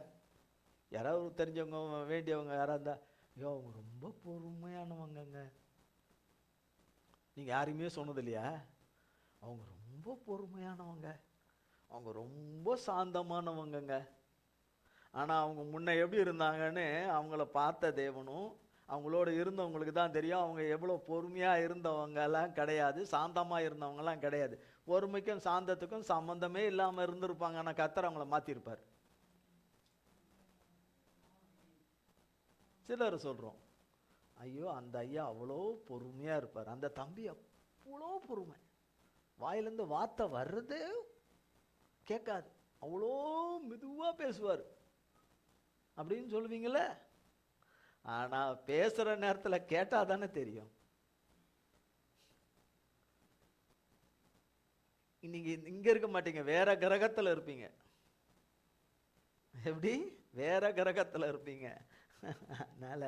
யாராவது தெரிஞ்சவங்க வேண்டியவங்க யாராவது இருந்தா, ஐயோ அவங்க ரொம்ப பொறுமையானவங்கங்க. நீங்க யாரையுமே சொன்னது இல்லையா? அவங்க ரொம்ப பொறுமையானவங்க, அவங்க ரொம்ப சாந்தமானவங்கங்க. ஆனா அவங்க முன்ன எப்படி இருந்தாங்கன்னு அவங்கள பார்த்த தேவனும் அவங்களோட இருந்தவங்களுக்கு தான் தெரியும். அவங்க எவ்வளோ பொறுமையா இருந்தவங்க எல்லாம் கிடையாது, சாந்தமா இருந்தவங்க எல்லாம் கிடையாது. பொறுமைக்கும் சாந்தத்துக்கும் சம்பந்தமே இல்லாம இருந்திருப்பாங்க. ஆனா கர்த்தர் அவங்கள மாத்திருப்பார். சிலர் சொல்றோம், ஐயோ அந்த ஐயா அவ்வளோ பொறுமையா இருப்பார், அந்த தம்பி அவ்வளோ பொறுமை, வாயிலிருந்து வார்த்தை வர்றது கேட்காது, அவ்வளோ மெதுவா பேசுவார் அப்படின்னு சொல்லுவீங்கல்ல. ஆனா பேசுற நேரத்துல கேட்டா தானே தெரியும். நீங்க இங்க இருக்க மாட்டீங்க, வேற கிரகத்துல இருப்பீங்க. எப்படி? வேற கிரகத்துல இருப்பீங்க. அதனால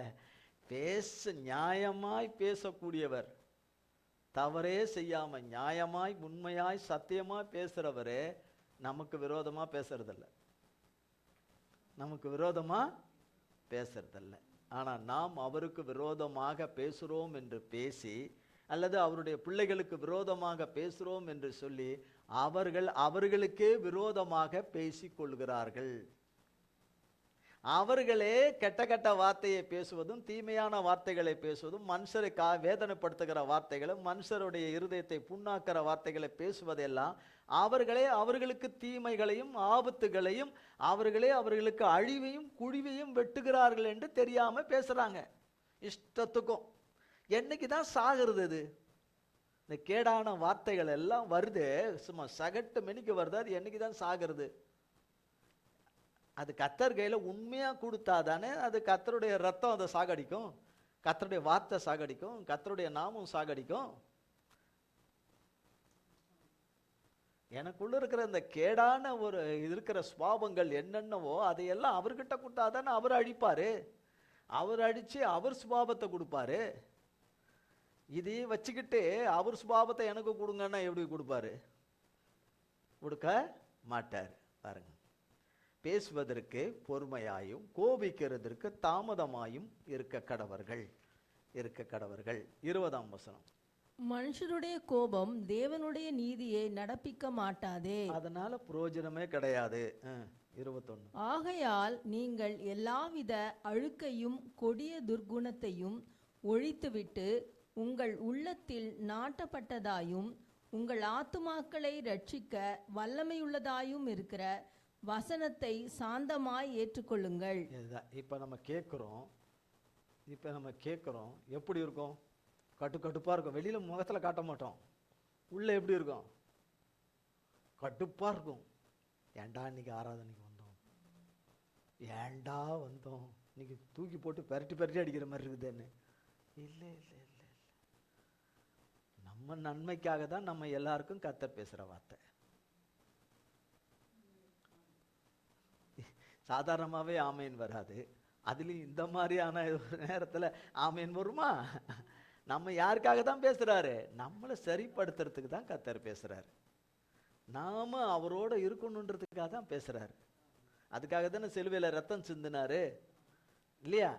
நியாயமாய் பேசக்கூடியவர், தவறே செய்யாம நியாயமாய் உண்மையாய் சத்தியமாய் பேசுறவரே நமக்கு விரோதமா பேசுறதில்ல, நமக்கு விரோதமா பேசுறதில்ல. ஆனா நாம் அவருக்கு விரோதமாக பேசுறோம் என்று பேசி, அல்லது அவருடைய பிள்ளைகளுக்கு விரோதமாக பேசுறோம் என்று சொல்லி அவர்கள் அவர்களுக்கே விரோதமாக பேசிக் கொள்கிறார்கள். அவர்களே கெட்ட கெட்ட வார்த்தையை பேசுவதும், தீமையான வார்த்தைகளை பேசுவதும், மனுஷரை வேதனைப்படுத்துகிற வார்த்தைகளும், மனுஷருடைய இருதயத்தை புண்ணாக்கிற வார்த்தைகளை பேசுவதெல்லாம் அவர்களே அவர்களுக்கு தீமைகளையும் ஆபத்துகளையும், அவர்களே அவர்களுக்கு அழிவையும் குழிவையும் வெட்டுகிறார்கள் என்று தெரியாம பேசுறாங்க இஷ்டத்துக்கும். என்னைக்கு தான் சாகிறது? இது இந்த கேடான வார்த்தைகள் எல்லாம் வருது, சும்மா சகட்டு மெனிக்கு வருது. அது என்னைக்கு தான் சாகிறது? அது கர்த்தர் கையில உண்மையா கொடுத்தா தானே அது கர்த்தருடைய ரத்தம் அதை சாகடிக்கும், கர்த்தருடைய வார்த்தை சாகடிக்கும், கர்த்தருடைய நாமம் சாகடிக்கும். எனக்குள்ள இருக்கிற இந்த கேடான ஒரு இருக்கிற சுபாவங்கள் என்னென்னவோ அதையெல்லாம் அவர்கிட்ட கொடுத்தாதானே அவர் அழிப்பாரு. அவர் அடிச்சு அவர் சுபாவத்தை கொடுப்பாரு. இதையே வச்சுக்கிட்டு அவர் சுபாவத்தை எனக்கு கொடுங்கன்னா எப்படி கொடுப்பாரு? கொடுக்க மாட்டார். பாருங்க, பேசுவதற்கு பொறுமையாயும் கோபிக்கிறதற்கு தாமதமாயும் இருக்க கடவர்கள், இருக்க கடவர்கள். 20ஆம் வசனம். மனுஷருடைய கோபம் தேவனுடைய நீதியை நடப்பிக்க மாட்டாதே, அதனால பிரயோஜனமே கிடையாது. 21. ஆகையால் நீங்கள் எல்லாவித அழுக்கையும் கொடிய துர்க்குணத்தையும் ஒழித்துவிட்டு உங்கள் உள்ளத்தில் நாட்டப்பட்டதாயும் உங்கள் ஆத்துமாக்களை ரட்சிக்க வல்லமையுள்ளதாயும் இருக்கிற வசனத்தை சாந்தமாய் ஏற்றுக்கொள்ளுங்கள். இதுதான் இப்போ நம்ம கேட்குறோம். எப்படி இருக்கும்? கட்டுப்பாக இருக்கும். வெளியில் முகத்தில் காட்ட மாட்டோம், உள்ளே எப்படி இருக்கும்? கட்டுப்பாக இருக்கும். ஏண்டா இன்னைக்கு ஆராதனைக்கு வந்தோம், ஏண்டா வந்தோம், இன்னைக்கு தூக்கி போட்டு பெரட்டி அடிக்கிற மாதிரி இருக்குதுன்னு. இல்லை இல்லை இல்லை இல்லை, நம்ம நன்மைக்காக தான் நம்ம எல்லாருக்கும் கர்த்தர் பேசுகிற வார்த்தை. சாதாரணமாகவே ஆமேன் வராது, அதுலேயும் இந்த மாதிரியான நேரத்தில் ஆமேன் வருமா? நம்ம யாருக்காக தான் பேசுகிறாரு? நம்மளை சரிப்படுத்துறதுக்கு தான் கர்த்தர் பேசுகிறாரு. நாம அவரோட இருக்கணுன்றதுக்காக தான் பேசுகிறாரு. அதுக்காக தானே சிலுவையில் ரத்தம் சிந்தினாரு இல்லையா?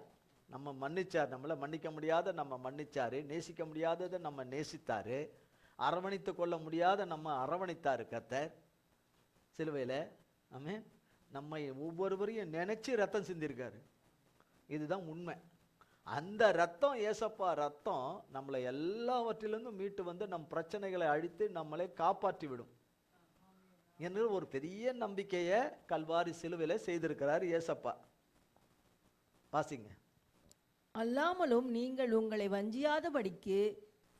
நம்ம மன்னிச்சார், நம்மளை மன்னிக்க முடியாத நம்ம மன்னிச்சாரு, நேசிக்க முடியாததை நம்ம நேசித்தாரு, அரவணைத்து கொள்ள முடியாத நம்ம அரவணைத்தாரு கர்த்தர் சிலுவையில். ஆமென். நம்ம ஒவ்வொருவரையும் நினைச்சு ரத்தம் சிந்திருக்காரு. இதுதான் உண்மை. அந்த ரத்தம், ஏசப்பா ரத்தம் நம்மளை எல்லாவற்றிலிருந்தும் மீட்டு வந்து நம் பிரச்சனைகளை அழித்து நம்மளை காப்பாற்றி விடும் என்று ஒரு பெரிய நம்பிக்கையை கல்வாரி சிலுவையில் செய்திருக்கிறார் ஏசப்பா. வாசிங்க. அல்லாமலும் நீங்கள் உங்களை வஞ்சியாதபடிக்கு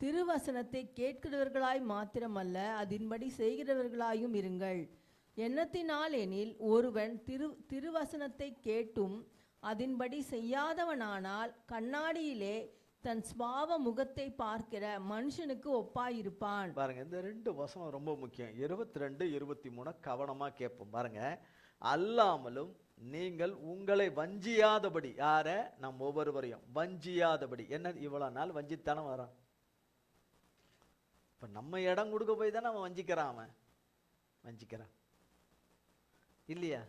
திருவசனத்தை கேட்கிறவர்களாய் மாத்திரமல்ல அதின்படி செய்கிறவர்களாயும் இருங்கள். எண்ணத்தினால் எனில் ஒருவன் திருவசனத்தை கேட்டும் அதின்படி செய்யாதவனானால் கண்ணாடியிலே தன் சுபாவ முகத்தை பார்க்கிற மனுஷனுக்கு ஒப்பாயிருப்பான். பாருங்க, இந்த 2 வசனம் ரொம்ப முக்கியம். 22, 23 கவனமா கேட்போம். பாருங்க, அல்லாமலும் நீங்கள் உங்களை வஞ்சியாதபடி. யார? நம் ஒவ்வொருவரையும் வஞ்சியாதபடி. என்ன இவ்வளவு நாள் வஞ்சித்தானே வரான்? இப்ப நம்ம இடம் கொடுக்க போய் தானே அவன் வஞ்சிக்கிறான் இல்லையா?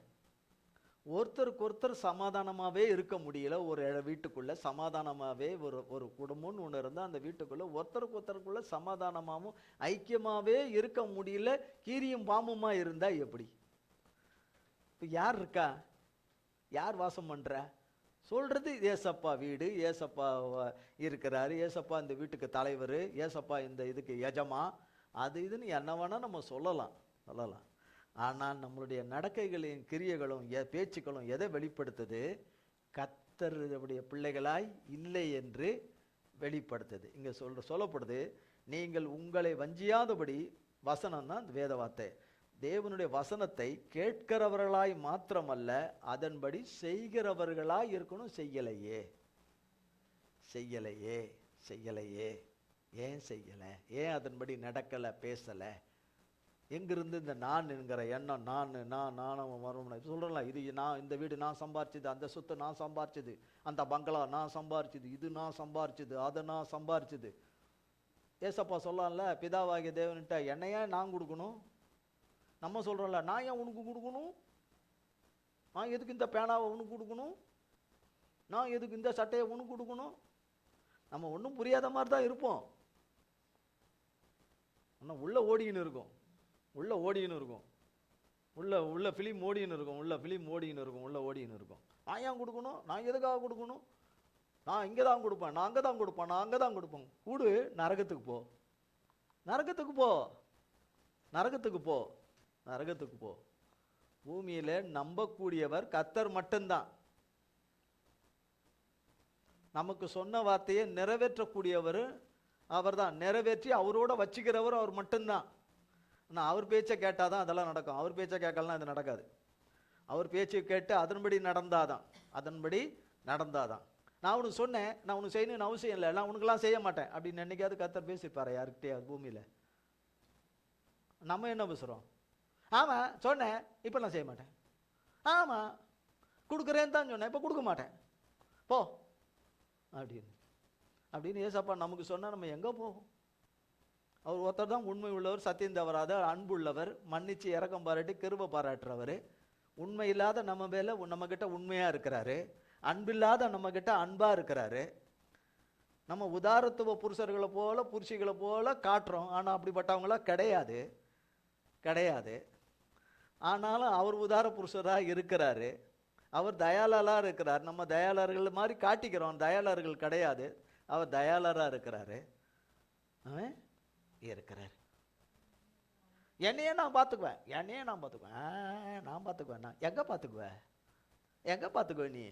ஒருத்தருக்கு ஒருத்தர் சமாதானமாகவே இருக்க முடியல. ஒரு வீட்டுக்குள்ளே சமாதானமாகவே ஒரு குடும்பம்னு ஒன்று இருந்தால் அந்த வீட்டுக்குள்ளே ஒருத்தருக்கு ஒருத்தருக்குள்ளே சமாதானமாகவும் ஐக்கியமாகவே இருக்க முடியல. கீரியும் பாம்புமா இருந்தால் எப்படி? இப்போ யார் இருக்கா? யார் வாசம் பண்ணுறா? சொல்கிறது ஏசப்பா வீடு, ஏசப்பா இருக்கிறாரு, ஏசப்பா இந்த வீட்டுக்கு தலைவர், ஏசப்பா இந்த இதுக்கு எஜமா, அது இதுன்னு என்ன வேணால் நம்ம சொல்லலாம். ஆனால் நம்மளுடைய நடக்கைகளின் கிரியைகளும் பேச்சுக்களும் எதை வெளிப்படுத்துது? கர்த்தருடைய பிள்ளைகளாய் இல்லை என்று வெளிப்படுத்துது. இங்கே சொல்லப்படுது, நீங்கள் உங்களை வஞ்சியாதபடி, வசனம் தான் வேத வார்த்தை, தேவனுடைய வசனத்தை கேட்கிறவர்களாய் மாத்திரமல்ல அதன்படி செய்கிறவர்களாய் இருக்கணும். செய்யலையே. ஏன் செய்யலை? ஏன் அதன்படி நடக்கலை, பேசலை? எங்கிருந்து இந்த நான் என்கிற எண்ணம்? நான் மறுமணம் சொல்கிறேன். இது நான், இந்த வீடு நான் சம்பாரிச்சது, அந்த சொத்து நான் சம்பாரிச்சது, அந்த பங்களா நான் சம்பாரிச்சது, இது நான் சம்பாரிச்சது, அதை நான் சம்பாரிச்சது. ஏசப்பா சொல்லலாம்ல, பிதாவாகிய தேவன்கிட்ட என்னையா நான் கொடுக்கணும்? நம்ம சொல்கிறோம்ல, நான் ஏன் உனக்கு கொடுக்கணும்? நான் எதுக்கு இந்த பேனாவை உனக்கு கொடுக்கணும்? நான் எதுக்கு இந்த சட்டையை உனக்கு கொடுக்கணும்? நம்ம ஒன்றும் புரியாத மாதிரி தான் இருப்போம். ஆனால் உள்ள ஓடின்னு இருக்கும், உள்ள ஃபிலிம் ஓடின்னு இருக்கும். நான் ஏன் கொடுக்கணும்? நான் எதுக்காக கொடுக்கணும்? நான் இங்கே தான் கொடுப்பேன், நான் அங்கே தான் கொடுப்பேன். கூடு, நரகத்துக்கு போ. பூமியில நம்பக்கூடியவர் கர்த்தர் மட்டும்தான். நமக்கு சொன்ன வார்த்தையை நிறைவேற்றக்கூடியவர் அவர் தான். நிறைவேற்றி அவரோட வச்சுக்கிறவர் அவர் மட்டும்தான். ஆனால் அவர் பேச்சை கேட்டாதான் அதெல்லாம் நடக்கும். அவர் பேச்சை கேட்கலாம் இது நடக்காது. அவர் பேச்சை கேட்டு அதன்படி நடந்தாதான். நான் உனக்கு சொன்னேன், நான் உனக்கு செய்யணும்னு அவசியம் இல்லை, நான் உனக்கெல்லாம் செய்ய மாட்டேன் அப்படின்னு என்னைக்காவது கர்த்தர் பேசிப்பாரு யாருக்கிட்டையாவது பூமியில்? நம்ம என்ன பேசுகிறோம்? ஆமாம் சொன்னேன், இப்போ நான் செய்ய மாட்டேன். ஆமாம் கொடுக்குறேன்னு தான் சொன்னேன், இப்போ கொடுக்க மாட்டேன், போ அப்படின்னு ஏசப்பா நமக்கு சொன்னால் நம்ம எங்கே போவோம்? அவர் ஒருத்தர் தான் உண்மை உள்ளவர், சத்தியம் தவறாத, அன்புள்ளவர், மன்னிச்சு இறக்கம் பாராட்டி கிருபை பாராட்டுறவர். உண்மை இல்லாத நம்ம மேலே நம்மக்கிட்ட உண்மையாக இருக்கிறாரு, அன்பில்லாத நம்மக்கிட்ட அன்பாக இருக்கிறாரு. நம்ம உதாரத்துவ புருஷர்களை போல புருஷிகளை போல காட்டுறோம், ஆனால் அப்படிப்பட்டவங்களாம் கிடையாது. ஆனாலும் அவர் உதார புருஷராக இருக்கிறாரு, அவர் தயாளராக இருக்கிறார். நம்ம தயாளர்கள் மாதிரி காட்டிக்கிறோம், தயாளர்கள் கிடையாது, அவர் தயாளராக இருக்கிறாரு. என்னையே நான் பார்த்துக்குவேன். நான் எங்கே பார்த்துக்குவேன்? நீ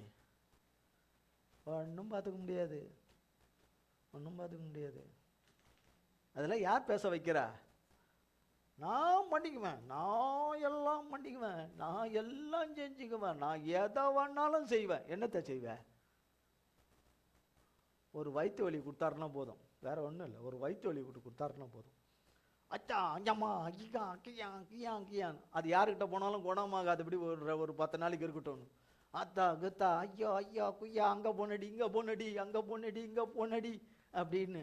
ஒன்றும் பார்த்துக்க முடியாது. அதெல்லாம் யார் பேச வைக்கிறா? நான் பண்ணிக்குவேன், நான் எல்லாம் பண்ணிக்குவேன், நான் எல்லாம் செஞ்சுக்குவேன், நான் எதை வேணாலும் செய்வேன். என்னத்தை செய்வேன்? ஒரு வயிற்று வலி கொடுத்தாருன்னா போதும், வேற ஒன்றும் இல்லை. ஒரு வயிற்று வலி கொடுத்தாருன்னா போதும், அச்சா அஞ்சம்மா ஐயா கியான். அது யாருக்கிட்ட போனாலும் குணமாகாது. இப்படி ஒரு 10 நாளைக்கு இருக்கட்டும். அத்தா குத்தா ஐயா குய்யா, அங்கே போனடி இங்கே போனடி அப்படின்னு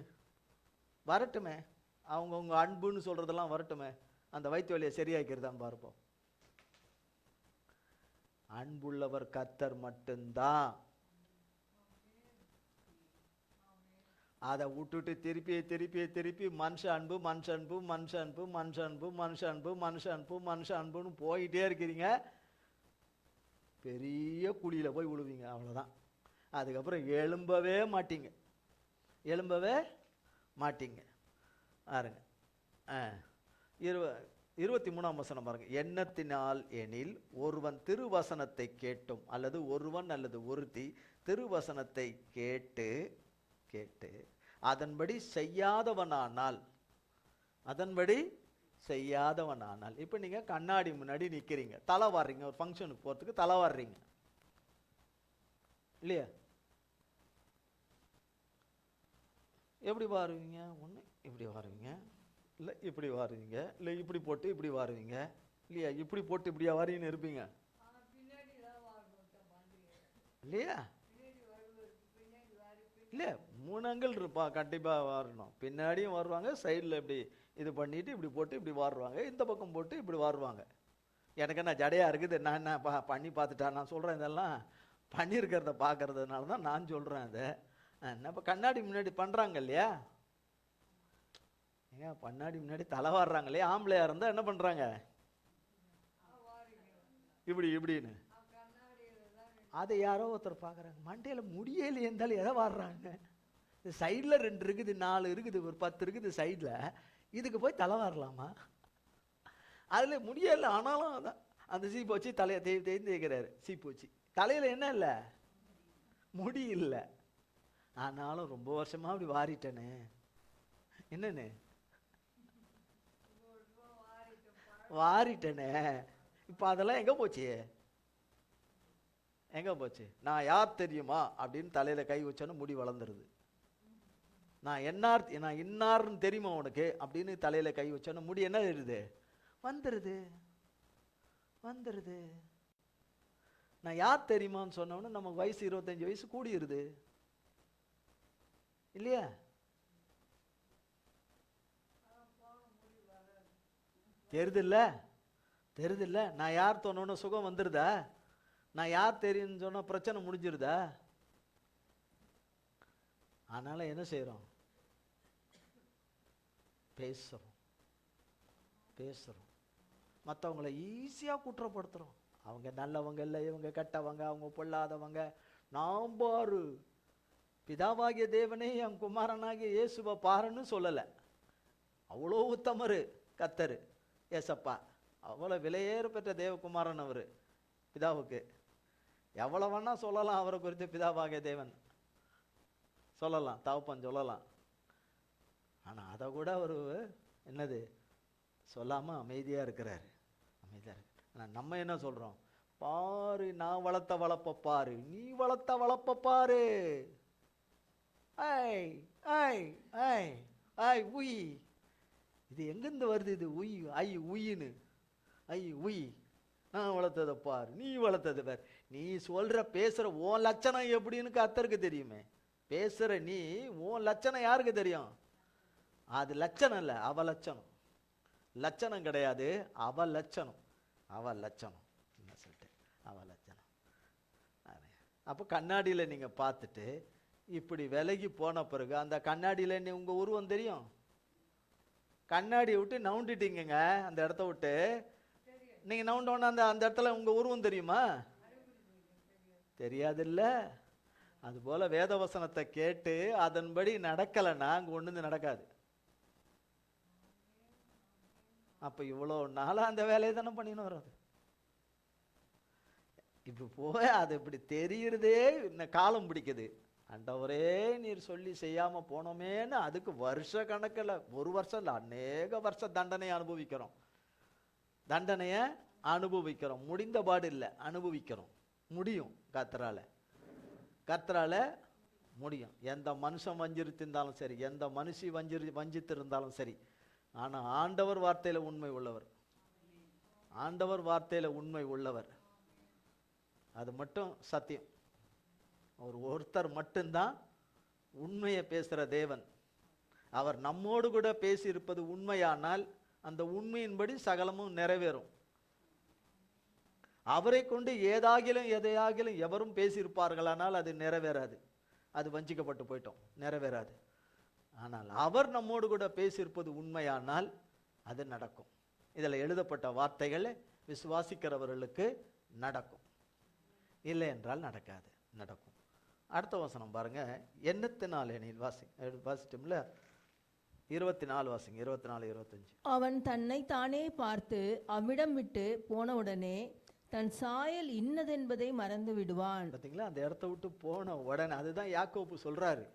வரட்டுமே. அவங்கவுங்க அன்புன்னு சொல்கிறதெல்லாம் வரட்டுமே. அந்த வயிற்று வலியை சரியாக்கிறதான் பார்ப்போம். அன்புள்ளவர் கர்த்தர் மட்டும்தான். அதை விட்டுட்டு திருப்பி மனுஷ அன்புன்னு போயிட்டே இருக்கிறீங்க. பெரிய குழியில் போய் விழுவீங்க, அவ்வளோதான். அதுக்கப்புறம் எழும்பவே மாட்டீங்க. பாருங்க 23ஆம் வசனம் பாருங்க. எண்ணத்தினால் எனில் ஒருவன் திருவசனத்தை கேட்டும், அல்லது ஒருவன் அல்லது ஒருத்தி திருவசனத்தை கேட்டு அதன்படி செய்யாதவனானால், இப்போ நீங்கள் கண்ணாடி முன்னாடி நிற்கிறீங்க, தலை வாடுறீங்க, ஒரு ஃபங்க்ஷனுக்கு போகிறதுக்கு தலை வாடுறீங்க இல்லையா? எப்படி வாருவீங்க? ஒன்று இப்படி வாருவீங்க, இல்லை இப்படி வாருவீங்க, இல்லை இப்படி போட்டு இப்படி வாருவீங்க இல்லையா? இப்படி போட்டு இப்படியா வாரின்னு இருப்பீங்க இல்லையா? இல்லை 3 அங்கிள் இருப்பா, கண்டிப்பாக வாரணும். பின்னாடியும் வருவாங்க, சைடில் இப்படி இது பண்ணிட்டு இப்படி போட்டு இப்படி வாருவாங்க, இந்த பக்கம் போட்டு இப்படி வாருவாங்க. எனக்கு என்ன ஜடையாக இருக்குது, நான் என்ன பண்ணி பார்த்துட்டா? நான் சொல்கிறேன் இதெல்லாம் பண்ணியிருக்கிறத பார்க்கறதுனால தான் நான் சொல்கிறேன். அதை என்ன இப்போ கண்ணாடி முன்னாடி பண்ணுறாங்க இல்லையா? ஏங்க கண்ணாடி முன்னாடி தலைவாடுறாங்க இல்லையா? ஆம்பளையாக இருந்தால் என்ன பண்ணுறாங்க? இப்படி இப்படின்னு அதை யாரோ ஒருத்தர் பார்க்குறாங்க. மண்டையில் முடியல இருந்தாலும் எதை வாடுறாங்க? இது சைடில் 2 இருக்குது, 4 இருக்குது, ஒரு 10 இருக்குது சைடில். இதுக்கு போய் தலை வாரலாமா? அதில் முடியல, ஆனாலும் அதான் அந்த சீப்பு வச்சு தலையை தேய்க்கிறாரு. சீப்பு வச்சு தலையில் என்ன இல்லை? முடி இல்லை. ஆனாலும் ரொம்ப வருஷமா அப்படி வாரிட்டேனே. என்னன்னு வாரிட்டேனே. இப்போ அதெல்லாம் எங்கே போச்சு? எங்கே போச்சு? நான் யார் தெரியுமா அப்படின்னு தலையில் கை வச்சோன்னு முடி வளர்ந்துருது. நான் இன்னார்னு தெரியுமா உனக்கு அப்படின்னு தலையில் கை வச்சோன்னு முடி என்ன ஆயிடுது? வந்துடுது. நான் யார் தெரியுமான்னு சொன்னோன்னு நமக்கு வயசு 25 வயசு கூடியிருது இல்லையா? தெரியுதில்ல. நான் யார் சொன்னோன்னு சுகம் வந்துடுதா? நான் யார் தெரியும்னு சொன்னா பிரச்சனை முடிஞ்சிருதா? அதனால என்ன செய்யறோம்? பேசுறோம். மற்றவங்களை ஈஸியாக குற்றப்படுத்துறோம். அவங்க நல்லவங்க இல்லை, இவங்க கெட்டவங்க, அவங்க பொல்லாதவங்க. நான் பாரு பிதாவாகிய தேவனே என் குமாரனாகிய இயேசுவை பாருன்னு சொல்லலை. அவ்வளோ உத்தமரு கத்தரு ஏசப்பா, அவ்வளோ விலையேற பெற்ற தேவகுமாரன் அவர். பிதாவுக்கு எவ்வளோ வேணா சொல்லலாம் அவரை குறித்து. பிதாவாகிய தேவன் சொல்லலாம், தகப்பன் சொல்லலாம். ஆனால் அதை கூட அவர் என்னது சொல்லாமல் அமைதியாக இருக்கிறாரு. ஆனால் நம்ம என்ன சொல்கிறோம்? பாரு, நான் வளர்த்த வளர்ப்ப பாரு, நீ வளர்த்த வளர்ப்ப பாரு. உய், இது எங்கேருந்து வருது? இது உய், உயின்னு உய். நான் வளர்த்ததை பாரு, நீ வளர்த்ததை பாரு. நீ சொல்கிற பேசுகிற உன் லட்சணம் எப்படின்னு கர்த்தருக்கு தெரியுமே. பேசுகிற நீ உன் லட்சணம் யாருக்கு தெரியும்? அது லட்சணம் இல்லை, அவ லட்சணம். லட்சணம் கிடையாது, அவ லட்சணம். என்ன சொல்லிட்டு அவ லட்சணம். அப்போ கண்ணாடியில் நீங்கள் பார்த்துட்டு இப்படி விலகி போன பிறகு அந்த கண்ணாடியில் உங்கள் உருவம் தெரியும். கண்ணாடியை விட்டு நவுண்டிட்டீங்க, அந்த இடத்த விட்டு நீங்கள் நவுண்டோன்னா அந்த இடத்துல உங்கள் உருவம் தெரியுமா? தெரியாதுல்ல. அதுபோல் வேதவசனத்தை கேட்டு அதன்படி நடக்கலைன்னா அங்கே ஒன்று நடக்காது. அப்போ இவ்வளோ நாளாக அந்த வேலையை தானே பண்ணின்னு வர்றது. இப்போ போய் அது இப்படி தெரியுறதே இன்னும் காலம் பிடிக்குது. ஆண்டவரே நீர் சொல்லி செய்யாமல் போனோமேன்னு அதுக்கு வருஷ கணக்கில், ஒரு வருஷம் இல்லை, அநேக வருஷம் தண்டனையை அனுபவிக்கிறோம். முடிந்த பாடு இல்லை, அனுபவிக்கிறோம். முடியும், கர்த்தரால முடியும். எந்த மனுஷன் வஞ்சிருந்தாலும் சரி, எந்த மனுஷி வஞ்சித்து இருந்தாலும் சரி. ஆனால் ஆண்டவர் வார்த்தையில் உண்மை உள்ளவர். அது மட்டும் சத்தியம். ஒருத்தர் மட்டும்தான் உண்மையை பேசுகிற தேவன். அவர் நம்மோடு கூட பேசியிருப்பது உண்மையானால் அந்த உண்மையின்படி சகலமும் நிறைவேறும். அவரை கொண்டு எதையாகிலும் எவரும் பேசியிருப்பார்களானால் அது நிறைவேறாது. அது வஞ்சிக்கப்பட்டு போயிட்டோம், நிறைவேறாது. ஆனால் அவர் நம்மோடு கூட பேசியிருப்பது உண்மையானால் அது நடக்கும். இதில் எழுதப்பட்ட வார்த்தைகள் விசுவாசிக்கிறவர்களுக்கு நடக்கும், இல்லை என்றால் நடக்காது. நடக்கும். அடுத்த வசனம் பாருங்க. எண்ணத்தினால் எனில் வாசிட்டோம்ல, 24 வாசிங்க. 24, 25. அவன் தன்னை தானே பார்த்து அவ்விடம் விட்டு போனவுடனே தன் சாயல் இன்னதென்பதை மறந்து விடுவான். பார்த்தீங்களா? அந்த இடத்த விட்டு போன உடனே, அதுதான் யாக்கோப்பு சொல்றாரு,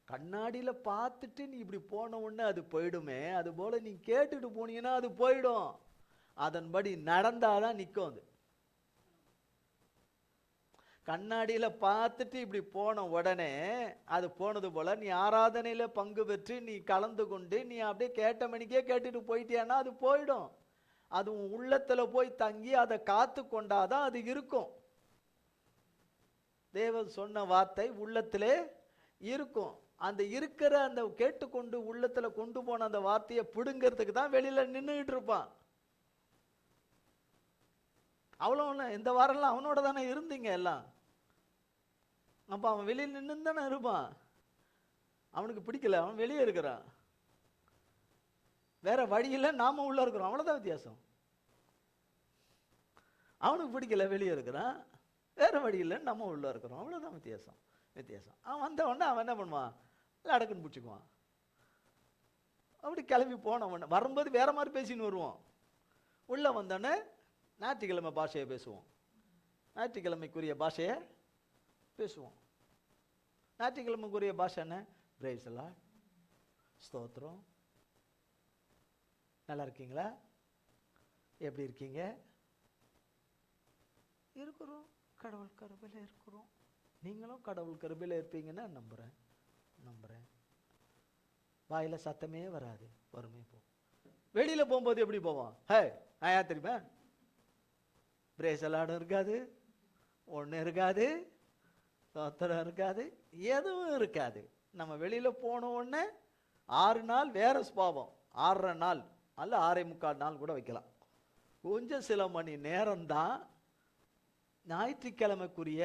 கண்ணாடியில் பார்த்துட்டு நீ இப்படி போன உடனே அது போயிடுமே, அது போல நீ கேட்டுட்டு போனீங்கன்னா அது போயிடும். அதன்படி நடந்தாதான் நிற்கும். அது கண்ணாடியில் பார்த்துட்டு இப்படி போன உடனே அது போனது போல நீ ஆராதனையில் பங்கு பெற்று நீ கலந்து கொண்டு நீ அப்படியே கேட்ட மணிக்கே கேட்டுட்டு போயிட்டியானா அது போயிடும். அது உன் உள்ளத்தில் போய் தங்கி அதை காத்து கொண்டாதான் அது இருக்கும். தேவன் சொன்ன வார்த்தை உள்ளத்திலே இருக்கும். அந்த இருக்கிற அந்த கேட்டுக்கொண்டு உள்ளத்தில் கொண்டு போன அந்த வார்த்தையை பிடுங்கிறதுக்கு தான் வெளியில் நின்றுட்டு இருப்பான். அவ்வளோ இந்த வாரம்லாம் அவனோட தானே இருந்தீங்க எல்லாம். அப்போ அவன் வெளியில் நின்று தானே இருப்பான். அவனுக்கு பிடிக்கல, அவன் வெளியே இருக்கிறான். வேற வழியில் நாம உள்ள இருக்கிறோம், அவ்வளோதான் வித்தியாசம். அவனுக்கு பிடிக்கல, வெளியே இருக்கிறான். வேற வழியில் நம்ம உள்ள இருக்கிறோம், அவ்வளோதான் வித்தியாசம். அவன் வந்த உடனே அவன் என்ன பண்ணுவான், அடக்குன்னு பிடிச்சிக்குவான். அப்படி கிளம்பி போனவன் வரும்போது வேற மாதிரி பேசின்னு வருவோம். உள்ள வந்தோடனே ஞாயிற்றுக்கிழமை பாஷையை பேசுவோம், ஞாயிற்றுக்கிழமைக்குரிய பாஷையை பேசுவோம். ஞாயிற்றுக்கிழமைக்குரிய பாஷை என்ன? பிரைஸ் தி லார்ட், ஸ்தோத்திரம், நல்லா இருக்கீங்களா, எப்படி இருக்கீங்க, இருக்கிறோம், கடவுள் கருபையில் இருக்கிறோம். நீங்களும் கடவுள் கருபையில் இருப்பீங்கன்னு நம்புகிறேன். வாயில் சத்தமே வராது, பொறுமை போ. வெளியில் போகும்போது எப்படி போவோம்? ஹே நான் யார் தெரியுமா? பிரேசலாடும் இருக்காது, ஒன்றும் இருக்காது, சோத்திரம் இருக்காது, எதுவும் இருக்காது. நம்ம வெளியில் போன உடனே 6 நாள் வேற சுபாவம், 6.5 நாள் அல்ல 6.25 நாள் கூட வைக்கலாம். கொஞ்சம் சில மணி நேரம்தான் ஞாயிற்றுக்கிழமைக்குரிய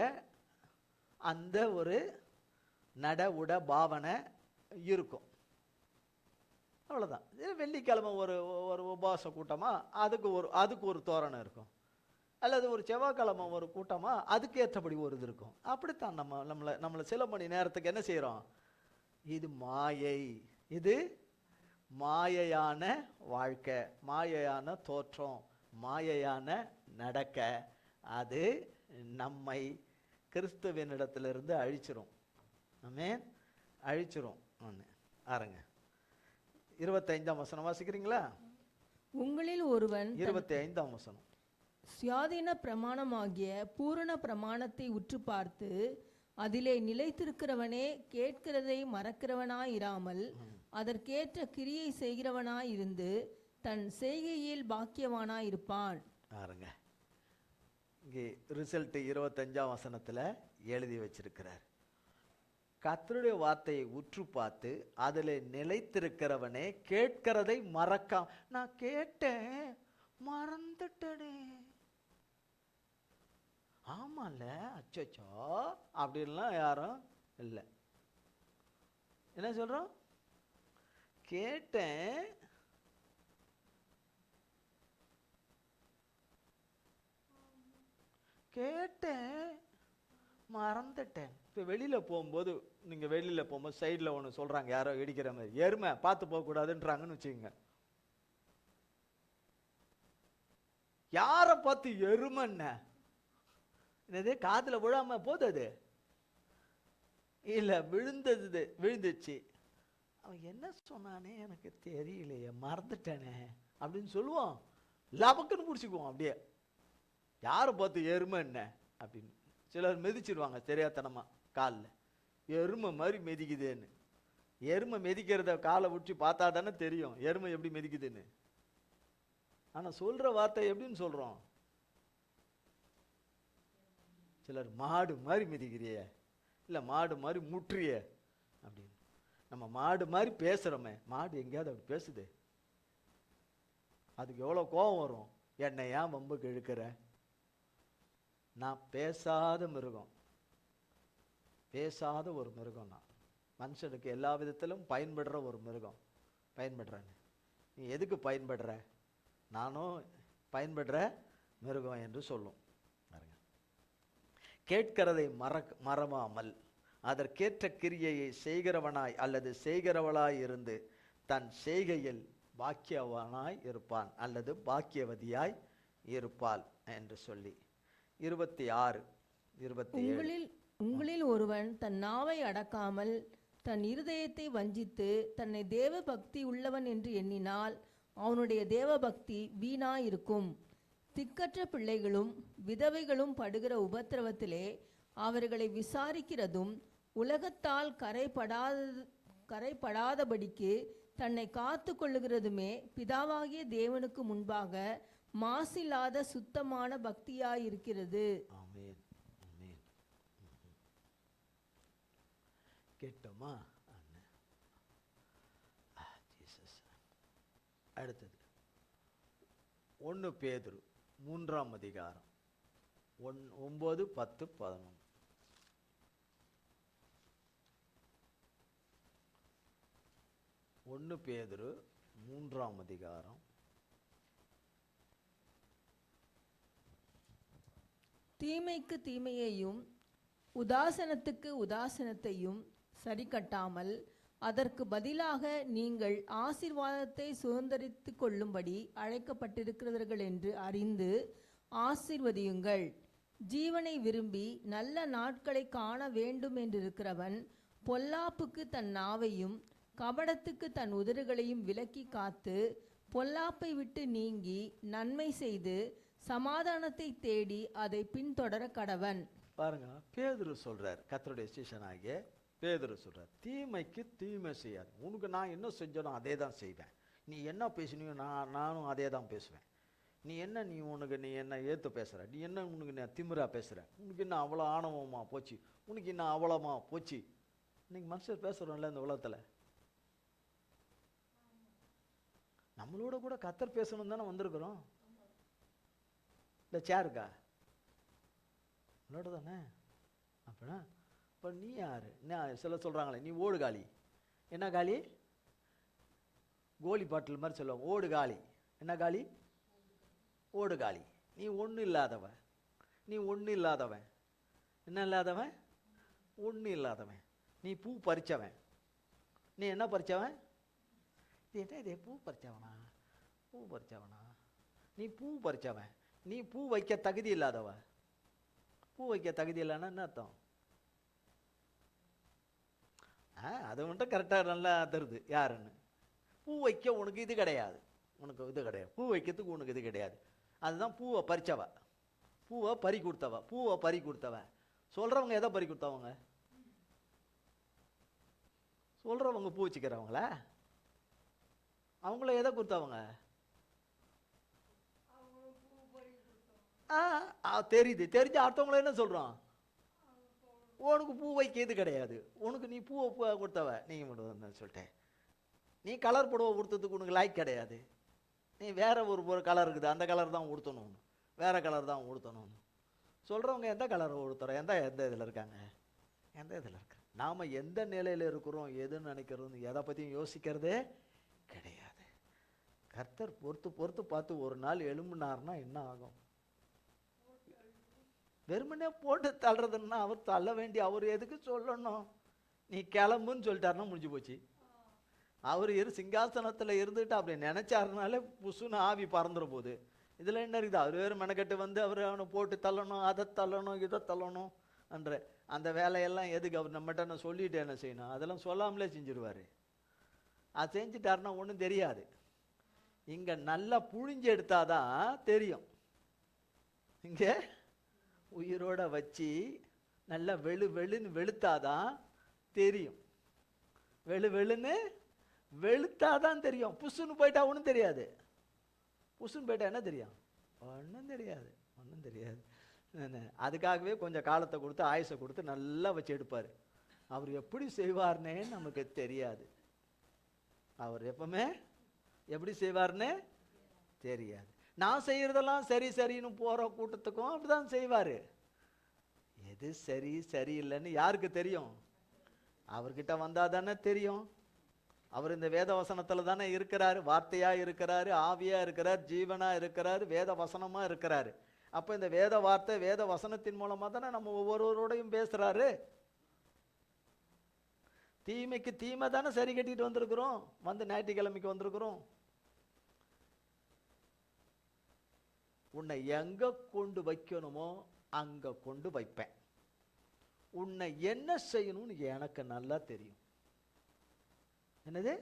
அந்த ஒரு நட உட பாவனை இருக்கும், அவ்வளோதான். வெள்ளிக்கிழமை ஒரு ஒரு உபவாச கூட்டமாக அதுக்கு ஒரு தோரணை இருக்கும், அல்லது ஒரு செவ்வாய்க்கிழமை ஒரு கூட்டமாக அதுக்கு ஏற்றபடி ஒரு இது இருக்கும். அப்படித்தான் நம்மளை சில மணி நேரத்துக்கு என்ன செய்கிறோம்? இது மாயை, இது மாயையான வாழ்க்கை, மாயையான தோற்றம், மாயையான நடக்க. அது நம்மை கிறிஸ்துவனிடத்திலிருந்து அழிச்சிரும். ஆமென், அழிச்சிரும். ஆரங்க 25ஆம் வசனம் வாசிக்கிறீங்களா? உங்களில் ஒருவன் 25ஆம் வசனம். சுயாதீன பிரமாணமாகிய பூரண பிரமாணத்தை உற்று பார்த்து அதிலே நிலைத்திருக்கிறவனே கேட்கிறதை மறக்கிறவனாயிராமல் அதற்கேற்ற கிரியை செய்கிறவனாயிருந்து தன் செய்கையில் பாக்கியவானாயிருப்பான். பாருங்க, இங்கே ரிசல்ட் 25ஆம் வசனத்தில் எழுதி வச்சிருக்கிறார். கர்த்தருடைய வார்த்தையை உற்று பார்த்து அதில் நிலைத்திருக்கிறவனே கேட்கிறதை மறக்காம. நான் கேட்டேன் மறந்துட்டனே, ஆமால அச்சோ அப்படின்லாம் யாரும் இல்லை. என்ன சொல்றோம்? கேட்டேன் மறந்துட்டேன். இப்போ வெளியில் போகும்போது, நீங்கள் வெளியில் போகும்போது சைடில் ஒன்று சொல்கிறாங்க, யாரோ இடிக்கிற மாதிரி, எருமை பார்த்து போகக்கூடாதுன்றாங்கன்னு வச்சுக்கோங்க. யாரை பார்த்து எருமைன்ன? என்னது, காதில் விழாம போது? அது இல்லை, விழுந்துச்சு. அவன் என்ன சொன்னானே எனக்கு தெரியலையே, மறந்துட்டேனே அப்படின்னு சொல்லுவான். லபக்குன்னு பிடிச்சிக்குவோம் அப்படியே. யாரை பார்த்து எருமை என்ன அப்படின்னு. சிலர் மிதிச்சிடுவாங்க தெரியாதனமா காலில், எருமை மாதிரி மிதிக்குதுன்னு. எருமை மிதிக்கிறத காலை விட்டு பார்த்தா தானே தெரியும் எருமை எப்படி மிதிக்குதுன்னு. ஆனால் சொல்கிற வார்த்தை எப்படின்னு சொல்கிறோம்? சிலர் மாடு மாதிரி மிதிக்கிறிய, இல்லை மாடு மாதிரி முற்றிய அப்படின்னு. நம்ம மாடு மாதிரி பேசுகிறோமே, மாடு எங்கேயாவது அப்படி பேசுது? அதுக்கு எவ்வளோ கோபம் வரும். என்னை ஏன் வம்புக்கு இழுக்கிற? நான் பேசாத மிருகம், பேசாத ஒரு மிருகம். நான் மனுஷனுக்கு எல்லா விதத்திலும் பயன்படுற ஒரு மிருகம். பயன்படுறேன்னு நீ எதுக்கு பயன்படுற? நானும் பயன்படுற மிருகம் என்று சொல்லும். கேட்கிறதை மறவாமல் அதற்கேற்ற கிரியையை செய்கிறவனாய் அல்லது செய்கிறவளாய் இருந்து தன் செய்கையில் பாக்கியவானாய் இருப்பான் அல்லது பாக்கியவதியாய் இருப்பாள் என்று சொல்லி 26, 27. உங்களில் ஒருவன் தன் நாவை அடக்காமல் தன் இருதயத்தை வஞ்சித்து தன்னை தேவ பக்தி உள்ளவன் என்று எண்ணினால் அவனுடைய தேவ பக்தி வீணாயிருக்கும். திக்கற்ற பிள்ளைகளும் விதவைகளும் படுகிற உபத்திரவத்திலே அவர்களை விசாரிக்கிறதும் உலகத்தால் கரைப்படாதபடிக்கு தன்னை காத்து கொள்ளுகிறதுமே பிதாவாகிய தேவனுக்கு முன்பாக மாசில்லாத சுத்தமான பக்தியாயிருக்கிறது. ஆமென், ஆமென். கேட்டோமா? அடுத்தது 1 பேதுரு 3ஆம் அதிகாரம் 9, 10, 11. 1 பேதுரு 3ஆம் அதிகாரம். தீமைக்கு தீமையையும் உதாசனத்துக்கு உதாசனத்தையும் சரி கட்டாமல் அதற்கு பதிலாக நீங்கள் ஆசீர்வாதத்தை சுதந்தரித்து கொள்ளும்படி அழைக்கப்பட்டிருக்கிறவர்கள் என்று அறிந்து ஆசீர்வதியுங்கள். ஜீவனை விரும்பி நல்ல நாட்களை காண வேண்டும் என்றிருக்கிறவன் பொல்லாப்புக்கு தன் நாவையும் கபடத்துக்கு தன் உதடுகளையும் விலக்கி காத்து பொல்லாப்பை விட்டு நீங்கி நன்மை செய்து சமாதானத்தை தேடி அதை பின்தொடர கடவன். பாருங்க, பேதுரு சொல்றார், கர்த்தருடைய சீஷனாகிய பேதுரு சொல்றார், தீமைக்கு தீமை செய்யாது. உனக்கு நான் என்ன செஞ்சனோ அதே தான் செய்வேன். நீ என்ன பேசினியோ நானும் அதே தான் பேசுவேன். நீ என்ன ஏற்று பேசுகிற, நீ என்ன உனக்கு நான் திமிரா பேசுகிற, உனக்கு என்ன அவ்வளோ ஆணவமாக போச்சு, உனக்கு என்ன அவ்வளோமா போச்சு. இன்னைக்கு மனுஷர் பேசுகிறோம்ல இந்த உலகத்தில். நம்மளோட கூட கர்த்தர் பேசணும் தானே வந்திருக்கிறோம். இல்லை சேருக்கா நம்மளோட தானே. அப்படின்னா இப்போ நீ யார்? சில சொல்கிறாங்களே நீ ஓடு காலி. என்ன காலி? கோலி பாட்டில் மாதிரி சொல்லுவாங்க. ஓடு காலி. என்ன காலி? ஓடு காலி. நீ ஒன்றும் இல்லாதவன். நீ ஒன்றும் இல்லாதவன். என்ன இல்லாதவன்? ஒன்றும் இல்லாதவன். நீ பூ பறிச்சவன். நீ என்ன பறிச்சவன்? இது என்ன இது? பூ பறிச்சவனா? பூ பறிச்சவனா? நீ பூ பறிச்சவன். நீ பூ வைக்க தகுதி இல்லாதவ. பூ வைக்க தகுதி இல்லைன்னா என்ன அர்த்தம்? அது மட்டும் கரெக்டாக நல்லா தருது யாருன்னு. பூ வைக்க உனக்கு இது கிடையாது, உனக்கு இது கிடையாது. பூ வைக்கிறதுக்கு உனக்கு இது கிடையாது. அதுதான் பூவை பறிச்சவ, பூவை பறி கொடுத்தவ. பூவை பறி கொடுத்தவ சொல்கிறவங்க எதை பறி கொடுத்தவங்க? சொல்கிறவங்க பூ வச்சுக்கிறவங்கள. அவங்கள எதை கொடுத்தவங்க? தெரியுது. தெரிஞ்ச அடுத்தவங்கள என்ன சொல்கிறான்? உனக்கு பூ வைக்கிறது கிடையாது, உனக்கு நீ பூவை கொடுத்தவ நீங்கள் மட்டும் சொல்லிட்டேன். நீ கலர் புடவை கொடுத்ததுக்கு உனக்கு லைக் கிடையாது. நீ வேற ஒரு கலர் இருக்குது, அந்த கலர் தான் உடுத்தணும், வேற கலர் தான் உடுத்தணும் சொல்கிறவங்க எந்த கலரை உடுத்துறோம்? எந்த இதில் இருக்காங்க? எந்த இதில் இருக்க? நாம் எந்த நிலையில் இருக்கிறோம், எதுன்னு நினைக்கிறோம், எதை பற்றியும் யோசிக்கிறதே கிடையாது. கர்த்தர் பொறுத்து பார்த்து ஒரு நாள் எழும்புனார்னா என்ன ஆகும்? வெறுமனே போட்டு தள்ளுறதுன்னா அவர் தள்ள வேண்டிய, அவர் எதுக்கு சொல்லணும்? நீ கிளம்புன்னு சொல்லிட்டாருன்னா முடிஞ்சு போச்சு. அவர் சிங்காசனத்தில் இருந்துட்டு அப்படி நினைச்சாருனாலே புசுன்னு ஆவி பறந்துட போகுது. இதில் என்ன இருக்குது? அவர் வேறு மெனக்கட்டு வந்து அவர் அவனை போட்டு தள்ளணும், அதை தள்ளணும், இதை தள்ளணும் என்ற அந்த வேலையெல்லாம் எதுக்கு? அவர் நம்மகிட்ட என்ன சொல்லிட்டு என்ன செய்யணும்? அதெல்லாம் சொல்லாமலே செஞ்சிருவார். அது செஞ்சுட்டாருன்னா ஒன்றும் தெரியாது. இங்கே நல்லா புழிஞ்சு எடுத்தாதான் தெரியும். இங்கே உயிரோட வச்சு நல்லா வெளுன்னு வெளுத்தாதான் தெரியும். வெளுன்னு வெளுத்தாதான் தெரியும். புசுன்னு போயிட்டா ஒன்றும் தெரியாது. புசுன்னு போயிட்டா என்ன தெரியும்? ஒன்றும் தெரியாது, ஒன்றும் தெரியாது. அதுக்காகவே கொஞ்சம் காலத்தை கொடுத்து ஆயுசை கொடுத்து நல்லா வச்சு எடுப்பார். அவர் எப்படி செய்வார்னே நமக்கு தெரியாது. அவர் எப்பவுமே எப்படி செய்வார்னே தெரியாது. நான் செய்யறதெல்லாம் சரி சரின்னு போகிற கூட்டத்துக்கும் அப்படிதான் செய்வார். எது சரி சரியில்லைன்னு யாருக்கு தெரியும்? அவர்கிட்ட வந்தால் தானே தெரியும். அவர் இந்த வேத வசனத்தில் தானே இருக்கிறாரு, வார்த்தையாக இருக்கிறாரு, ஆவியாக இருக்கிறார், ஜீவனாக இருக்கிறாரு, வேத வசனமாக இருக்கிறாரு. அப்போ இந்த வேத வார்த்தை வேத வசனத்தின் மூலமாக தானே நம்ம ஒவ்வொருவரோடையும் பேசுகிறாரு. தீமைக்கு தீமை தானே சரி கட்டிட்டு வந்திருக்கிறோம். வந்து ஞாயிற்றுக்கிழமைக்கு வந்திருக்கிறோம். உன்னை எங்க கொண்டு வைக்கணுமோ அங்க கொண்டு வைப்பேன். உன்னை என்ன செய்யணும்னு எனக்கு நல்லா தெரியும். என்னது?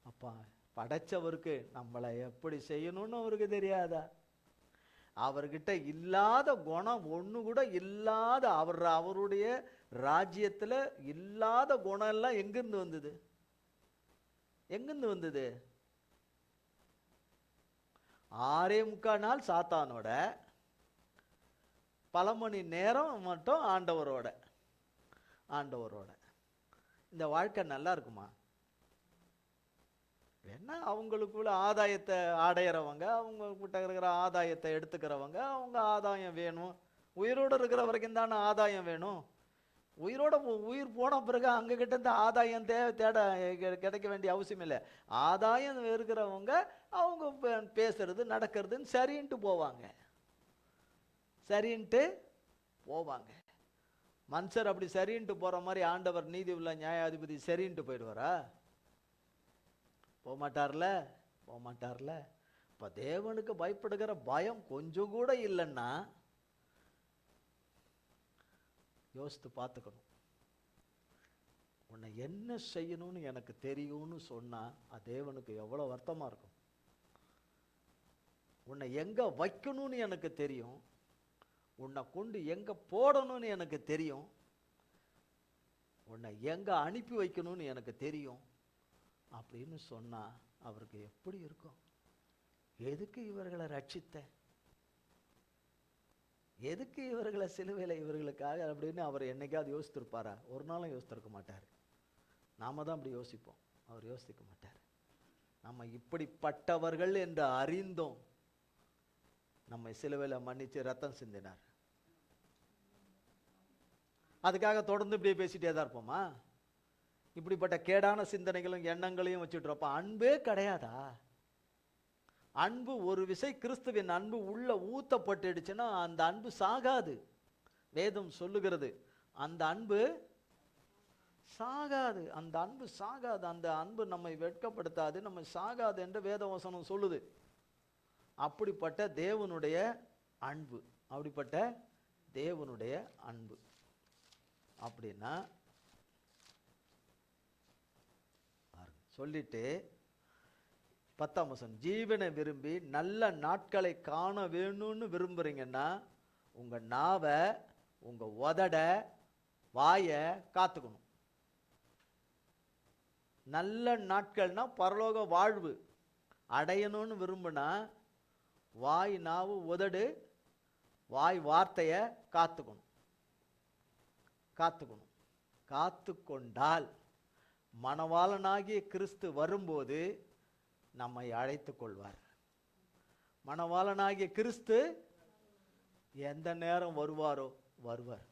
அப்பா படைச்சவருக்கு நம்மளை எப்படி செய்யணும்னு அவருக்கு தெரியாதா? அவர்கிட்ட இல்லாத குணம் ஒன்று கூட இல்லாத, அவருடைய ராஜ்யத்தில் இல்லாத குணம் எல்லாம் எங்கிருந்து வந்தது? எங்கிருந்து வந்தது? 6.25 நாள் சாத்தானோட, பல மணி நேரம் மட்டும் ஆண்டவரோட. இந்த வாழ்க்கை நல்லா இருக்குமா? என்ன அவங்களுக்குள்ள ஆதாயத்தை அடையிறவங்க, அவங்க கிட்ட இருக்கிற ஆதாயத்தை எடுத்துக்கிறவங்க, அவங்க ஆதாயம் வேணும், உயிரோடு இருக்கிற வரைக்கும் தானே ஆதாயம் வேணும். உயிர் போன பிறகு அங்கே கிட்ட இருந்து ஆதாயம் தேட கிடைக்க வேண்டிய அவசியம் இல்லை. ஆதாயம் இருக்கிறவங்க அவங்க பேசுறது நடக்கிறதுன்னு சரின்ட்டு போவாங்க, சரின்ட்டு போவாங்க. மனுஷர் அப்படி சரின்ட்டு போற மாதிரி ஆண்டவர் நீதி உள்ள நியாயாதிபதி சரின்ட்டு போயிடுவாரா? போகமாட்டார்ல, போகமாட்டார்ல. இப்போ தேவனுக்கு பயப்படுகிற பயம் கொஞ்சம் கூட இல்லைன்னா யோசித்து பார்த்துக்கணும். உன்னை என்ன செய்யணும்னு எனக்கு தெரியும்னு சொன்னா அது தேவனுக்கு எவ்வளோ வருத்தமா இருக்கும். உன்னை எங்க வைக்கணும்னு எனக்கு தெரியும், உன்னை கொண்டு எங்க போடணும்னு எனக்கு தெரியும், உன்னை எங்க அனுப்பி வைக்கணும்னு எனக்கு தெரியும் அப்படின்னு சொன்னா அவருக்கு எப்படி இருக்கும்? எதுக்கு இவர்களை ரட்சித்த, எதுக்கு இவர்களை சிலுவையில் இவர்களுக்காக அப்படின்னு அவர் என்னைக்காவது யோசித்திருப்பாரா? ஒரு நாளும் யோசித்திருக்க மாட்டார். நாம தான் அப்படி யோசிப்போம், அவர் யோசிக்க மாட்டார். நம்ம இப்படிப்பட்டவர்கள் என்று அறிந்தோம் நம்மை சிலுவையில் மன்னிச்சு ரத்தம் சிந்தினார். அதுக்காக தொடர்ந்து இப்படியே பேசிட்டே தான் இருப்போமா? இப்படிப்பட்ட கேடான சிந்தனைகளும் எண்ணங்களையும் வச்சுட்டு இருப்போம். அன்பே கிடையாதா? அன்பு ஒரு விசை கிறிஸ்துவின் அன்பு உள்ள ஊத்தப்பட்டுடுச்சுன்னா அந்த அன்பு சாகாது. வேதம் சொல்லுகிறது அந்த அன்பு சாகாது, அந்த அன்பு சாகாது, அந்த அன்பு நம்மை வெட்கப்படுத்தாது, நம்மை சாகாது என்று வேதவசனம் சொல்லுது. அப்படிப்பட்ட தேவனுடைய அன்பு, அப்படிப்பட்ட தேவனுடைய அன்பு அப்படின்னா சொல்லிட்டு 10ஆம் வசனம், ஜீவனை விரும்பி நல்ல நாட்களை காண வேணும்னு விரும்புறீங்கன்னா உங்க நாவை, உங்க உதட, வாயை காத்துக்கணும். நல்ல நாட்கள்னா பரலோக வாழ்வு அடையணும்னு விரும்புனா வாய், நாவு, உதடு, வாய் வார்த்தைய காத்துக்கணும். காத்துக்கணும். காத்து கொண்டால் மணவாளனாகிய கிறிஸ்து வரும்போது நம்மை அழைத்து கொள்வார். மணவாளனாகிய கிறிஸ்து எந்த நேரம் வருவாரோ வருவார்.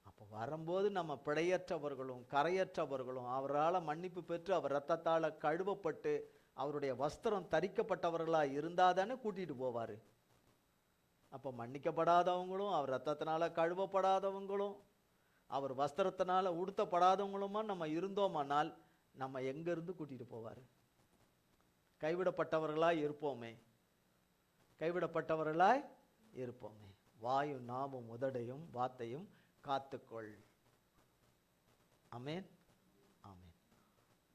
அப்போ வரும்போது நம்ம பிழையற்றவர்களும் கரையற்றவர்களும் அவரால் மன்னிப்பு பெற்று அவர் இரத்தத்தால் கழுவப்பட்டு அவருடைய வஸ்திரம் தரிக்கப்பட்டவர்களாக இருந்தால் தானே கூட்டிகிட்டு போவார். அப்போ மன்னிக்கப்படாதவங்களும் அவர் இரத்தத்தினால கழுவப்படாதவங்களும் அவர் வஸ்திரத்தினால உடுத்தப்படாதவங்களுமா நம்ம இருந்தோமானால் நம்ம எங்கேருந்து கூட்டிகிட்டு போவார்? கைவிடப்பட்டவர்களாய் இருப்போமே, கைவிடப்பட்டவர்களாய் இருப்போமே. வாயும் நாமும் உதடையும் வார்த்தையும் காத்துக்கொள். ஆமென், ஆமென்.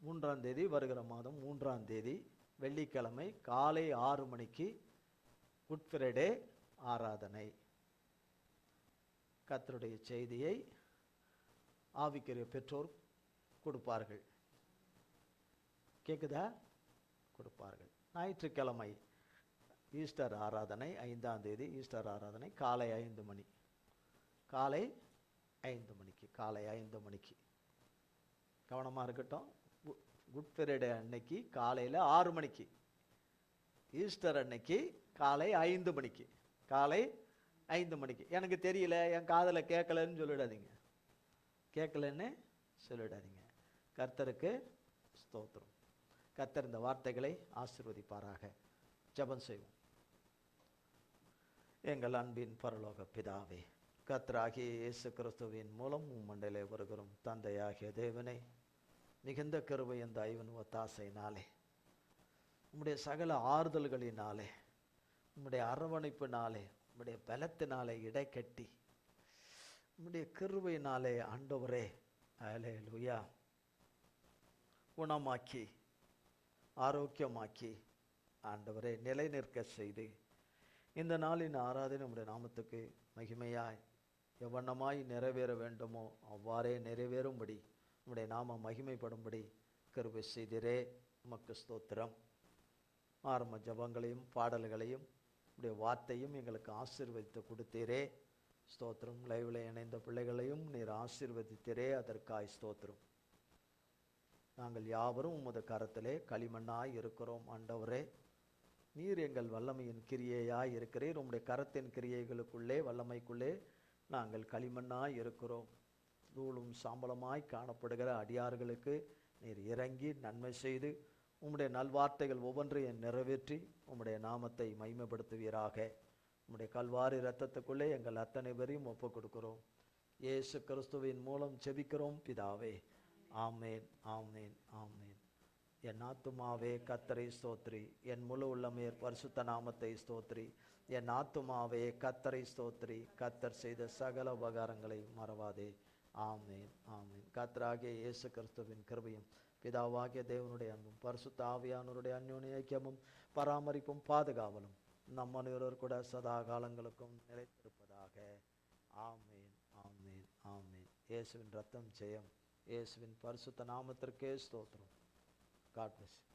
3ஆம் தேதி, வருகிற மாதம் 3ஆம் தேதி வெள்ளிக்கிழமை காலை 6 மணிக்கு குட் ஃப்ரைடே ஆராதனை. கர்த்தருடைய செய்தியை ஆவிக்குரிய பெற்றோர் கொடுப்பார்கள். கேக்குதா? கொடுப்பார்கள். ஞாயிற்றுக்கிழமை ஈஸ்டர் ஆராதனை, 5ஆம் தேதி ஈஸ்டர் ஆராதனை காலை 5 மணி, காலை 5 மணிக்கு, காலை 5 மணிக்கு. கவனமாக இருக்கட்டும். குட் ஃப்ரைடே அன்னைக்கு காலையில் 6 மணிக்கு, ஈஸ்டர் அன்னைக்கு காலை 5 மணிக்கு, காலை 5 மணிக்கு. எனக்கு தெரியல, என் காதில் கேட்கலன்னு சொல்லிடாதீங்க, கேட்கலன்னு சொல்லிடாதீங்க. கர்த்தருக்கு ஸ்தோத்திரம். கர்த்தர் இந்த வார்த்தைகளை ஆசீர்வதிப்பாராக. ஜெபம் செய்வோம். எங்கள் அன்பின் பரலோக பிதாவே, கர்த்தராகிய இயேசு கிறிஸ்துவின் மூலம் மண்டையிலே வருகிறோம் தந்தையாகிய தேவனை, மிகுந்த கிருபையின் தயவின் ஒத்தாசையினாலே, உம்முடைய சகல ஆறுதல்களினாலே, உம்முடைய அரவணைப்பினாலே, உம்முடைய பலத்தினாலே இடை கட்டி, உம்முடைய கிருபையினாலே ஆண்டவரே அல்லேலூயா குணமாக்கி ஆரோக்கியமாக்கி ஆண்டவரே நிலை நிற்க செய்து இந்த நாளின் ஆராதனை உம்முடைய நாமத்துக்கு மகிமையாய் எவ்வண்ணமாய் நிறைவேற வேண்டுமோ அவ்வாறே நிறைவேறும்படி உம்முடைய நாமம் மகிமைப்படும்படி கிருபை செய்திரே. உமக்கு ஸ்தோத்திரம். ஆரம்ப ஜபங்களையும் பாடல்களையும் உடைய வார்த்தையும் எங்களுக்கு ஆசீர்வதித்து கொடுத்தீரே. ஸ்தோத்திரம். லைவில் இணைந்த பிள்ளைகளையும் நீர் ஆசீர்வதித்தீரே, அதற்காய் ஸ்தோத்திரம். நாங்கள் யாவரும் உமது கரத்திலே களிமண்ணாய் இருக்கிறோம் ஆண்டவரே. நீர் எங்கள் வல்லமையின் கிரியையாய் இருக்கிறீர். உம்முடைய கரத்தின் கிரியைகளுக்குள்ளே வல்லமைக்குள்ளே நாங்கள் களிமண்ணாய் இருக்கிறோம். தூளும் சாம்பலமாய் காணப்படுகிற அடியார்களுக்கு நீர் இறங்கி நன்மை செய்து உம்முடைய நல்வார்த்தைகள் ஒவ்வொன்றையும் நிறைவேற்றி உம்முடைய நாமத்தை மகிமைப்படுத்துவீராக. உம்முடைய கல்வாரி இரத்தத்துக்குள்ளே எங்கள் அத்தனை பேரையும் ஒப்புக் கொடுக்கிறோம். இயேசு கிறிஸ்துவின் மூலம் ஜெபிக்கிறோம் பிதாவே. ஆமேன், ஆமேன், ஆமேன். என் ஆத்துமாவே கர்த்தரை ஸ்தோத்திரி, என் முழு உள்ளமே பரிசுத்த நாமத்தை ஸ்தோத்திரி. என் ஆத்துமாவே கர்த்தரை ஸ்தோத்திரி, கர்த்தர் செய்த சகல உபகாரங்களை மறவாதே. ஆமேன், ஆமேன். கர்த்தராகிய இயேசு கிறிஸ்துவின் கிருபையும் பிதாவாகிய தேவனுடைய அன்பும் பரிசுத்த ஆவியானவருடைய அந்யோன்ய ஐக்கியமும் பராமரிப்பும் பாதுகாவலும் நம் அனைவரோடு கூட சதா காலங்களுக்கும் நிலைத்திருப்பதாக. ஆமேன், ஆமேன், ஆமேன். இயேசுவின் ரத்தம் ஜெயம். இயேசுவின் பரிசுத்த நாமத்திற்கே ஸ்தோத்திரம். God bless you.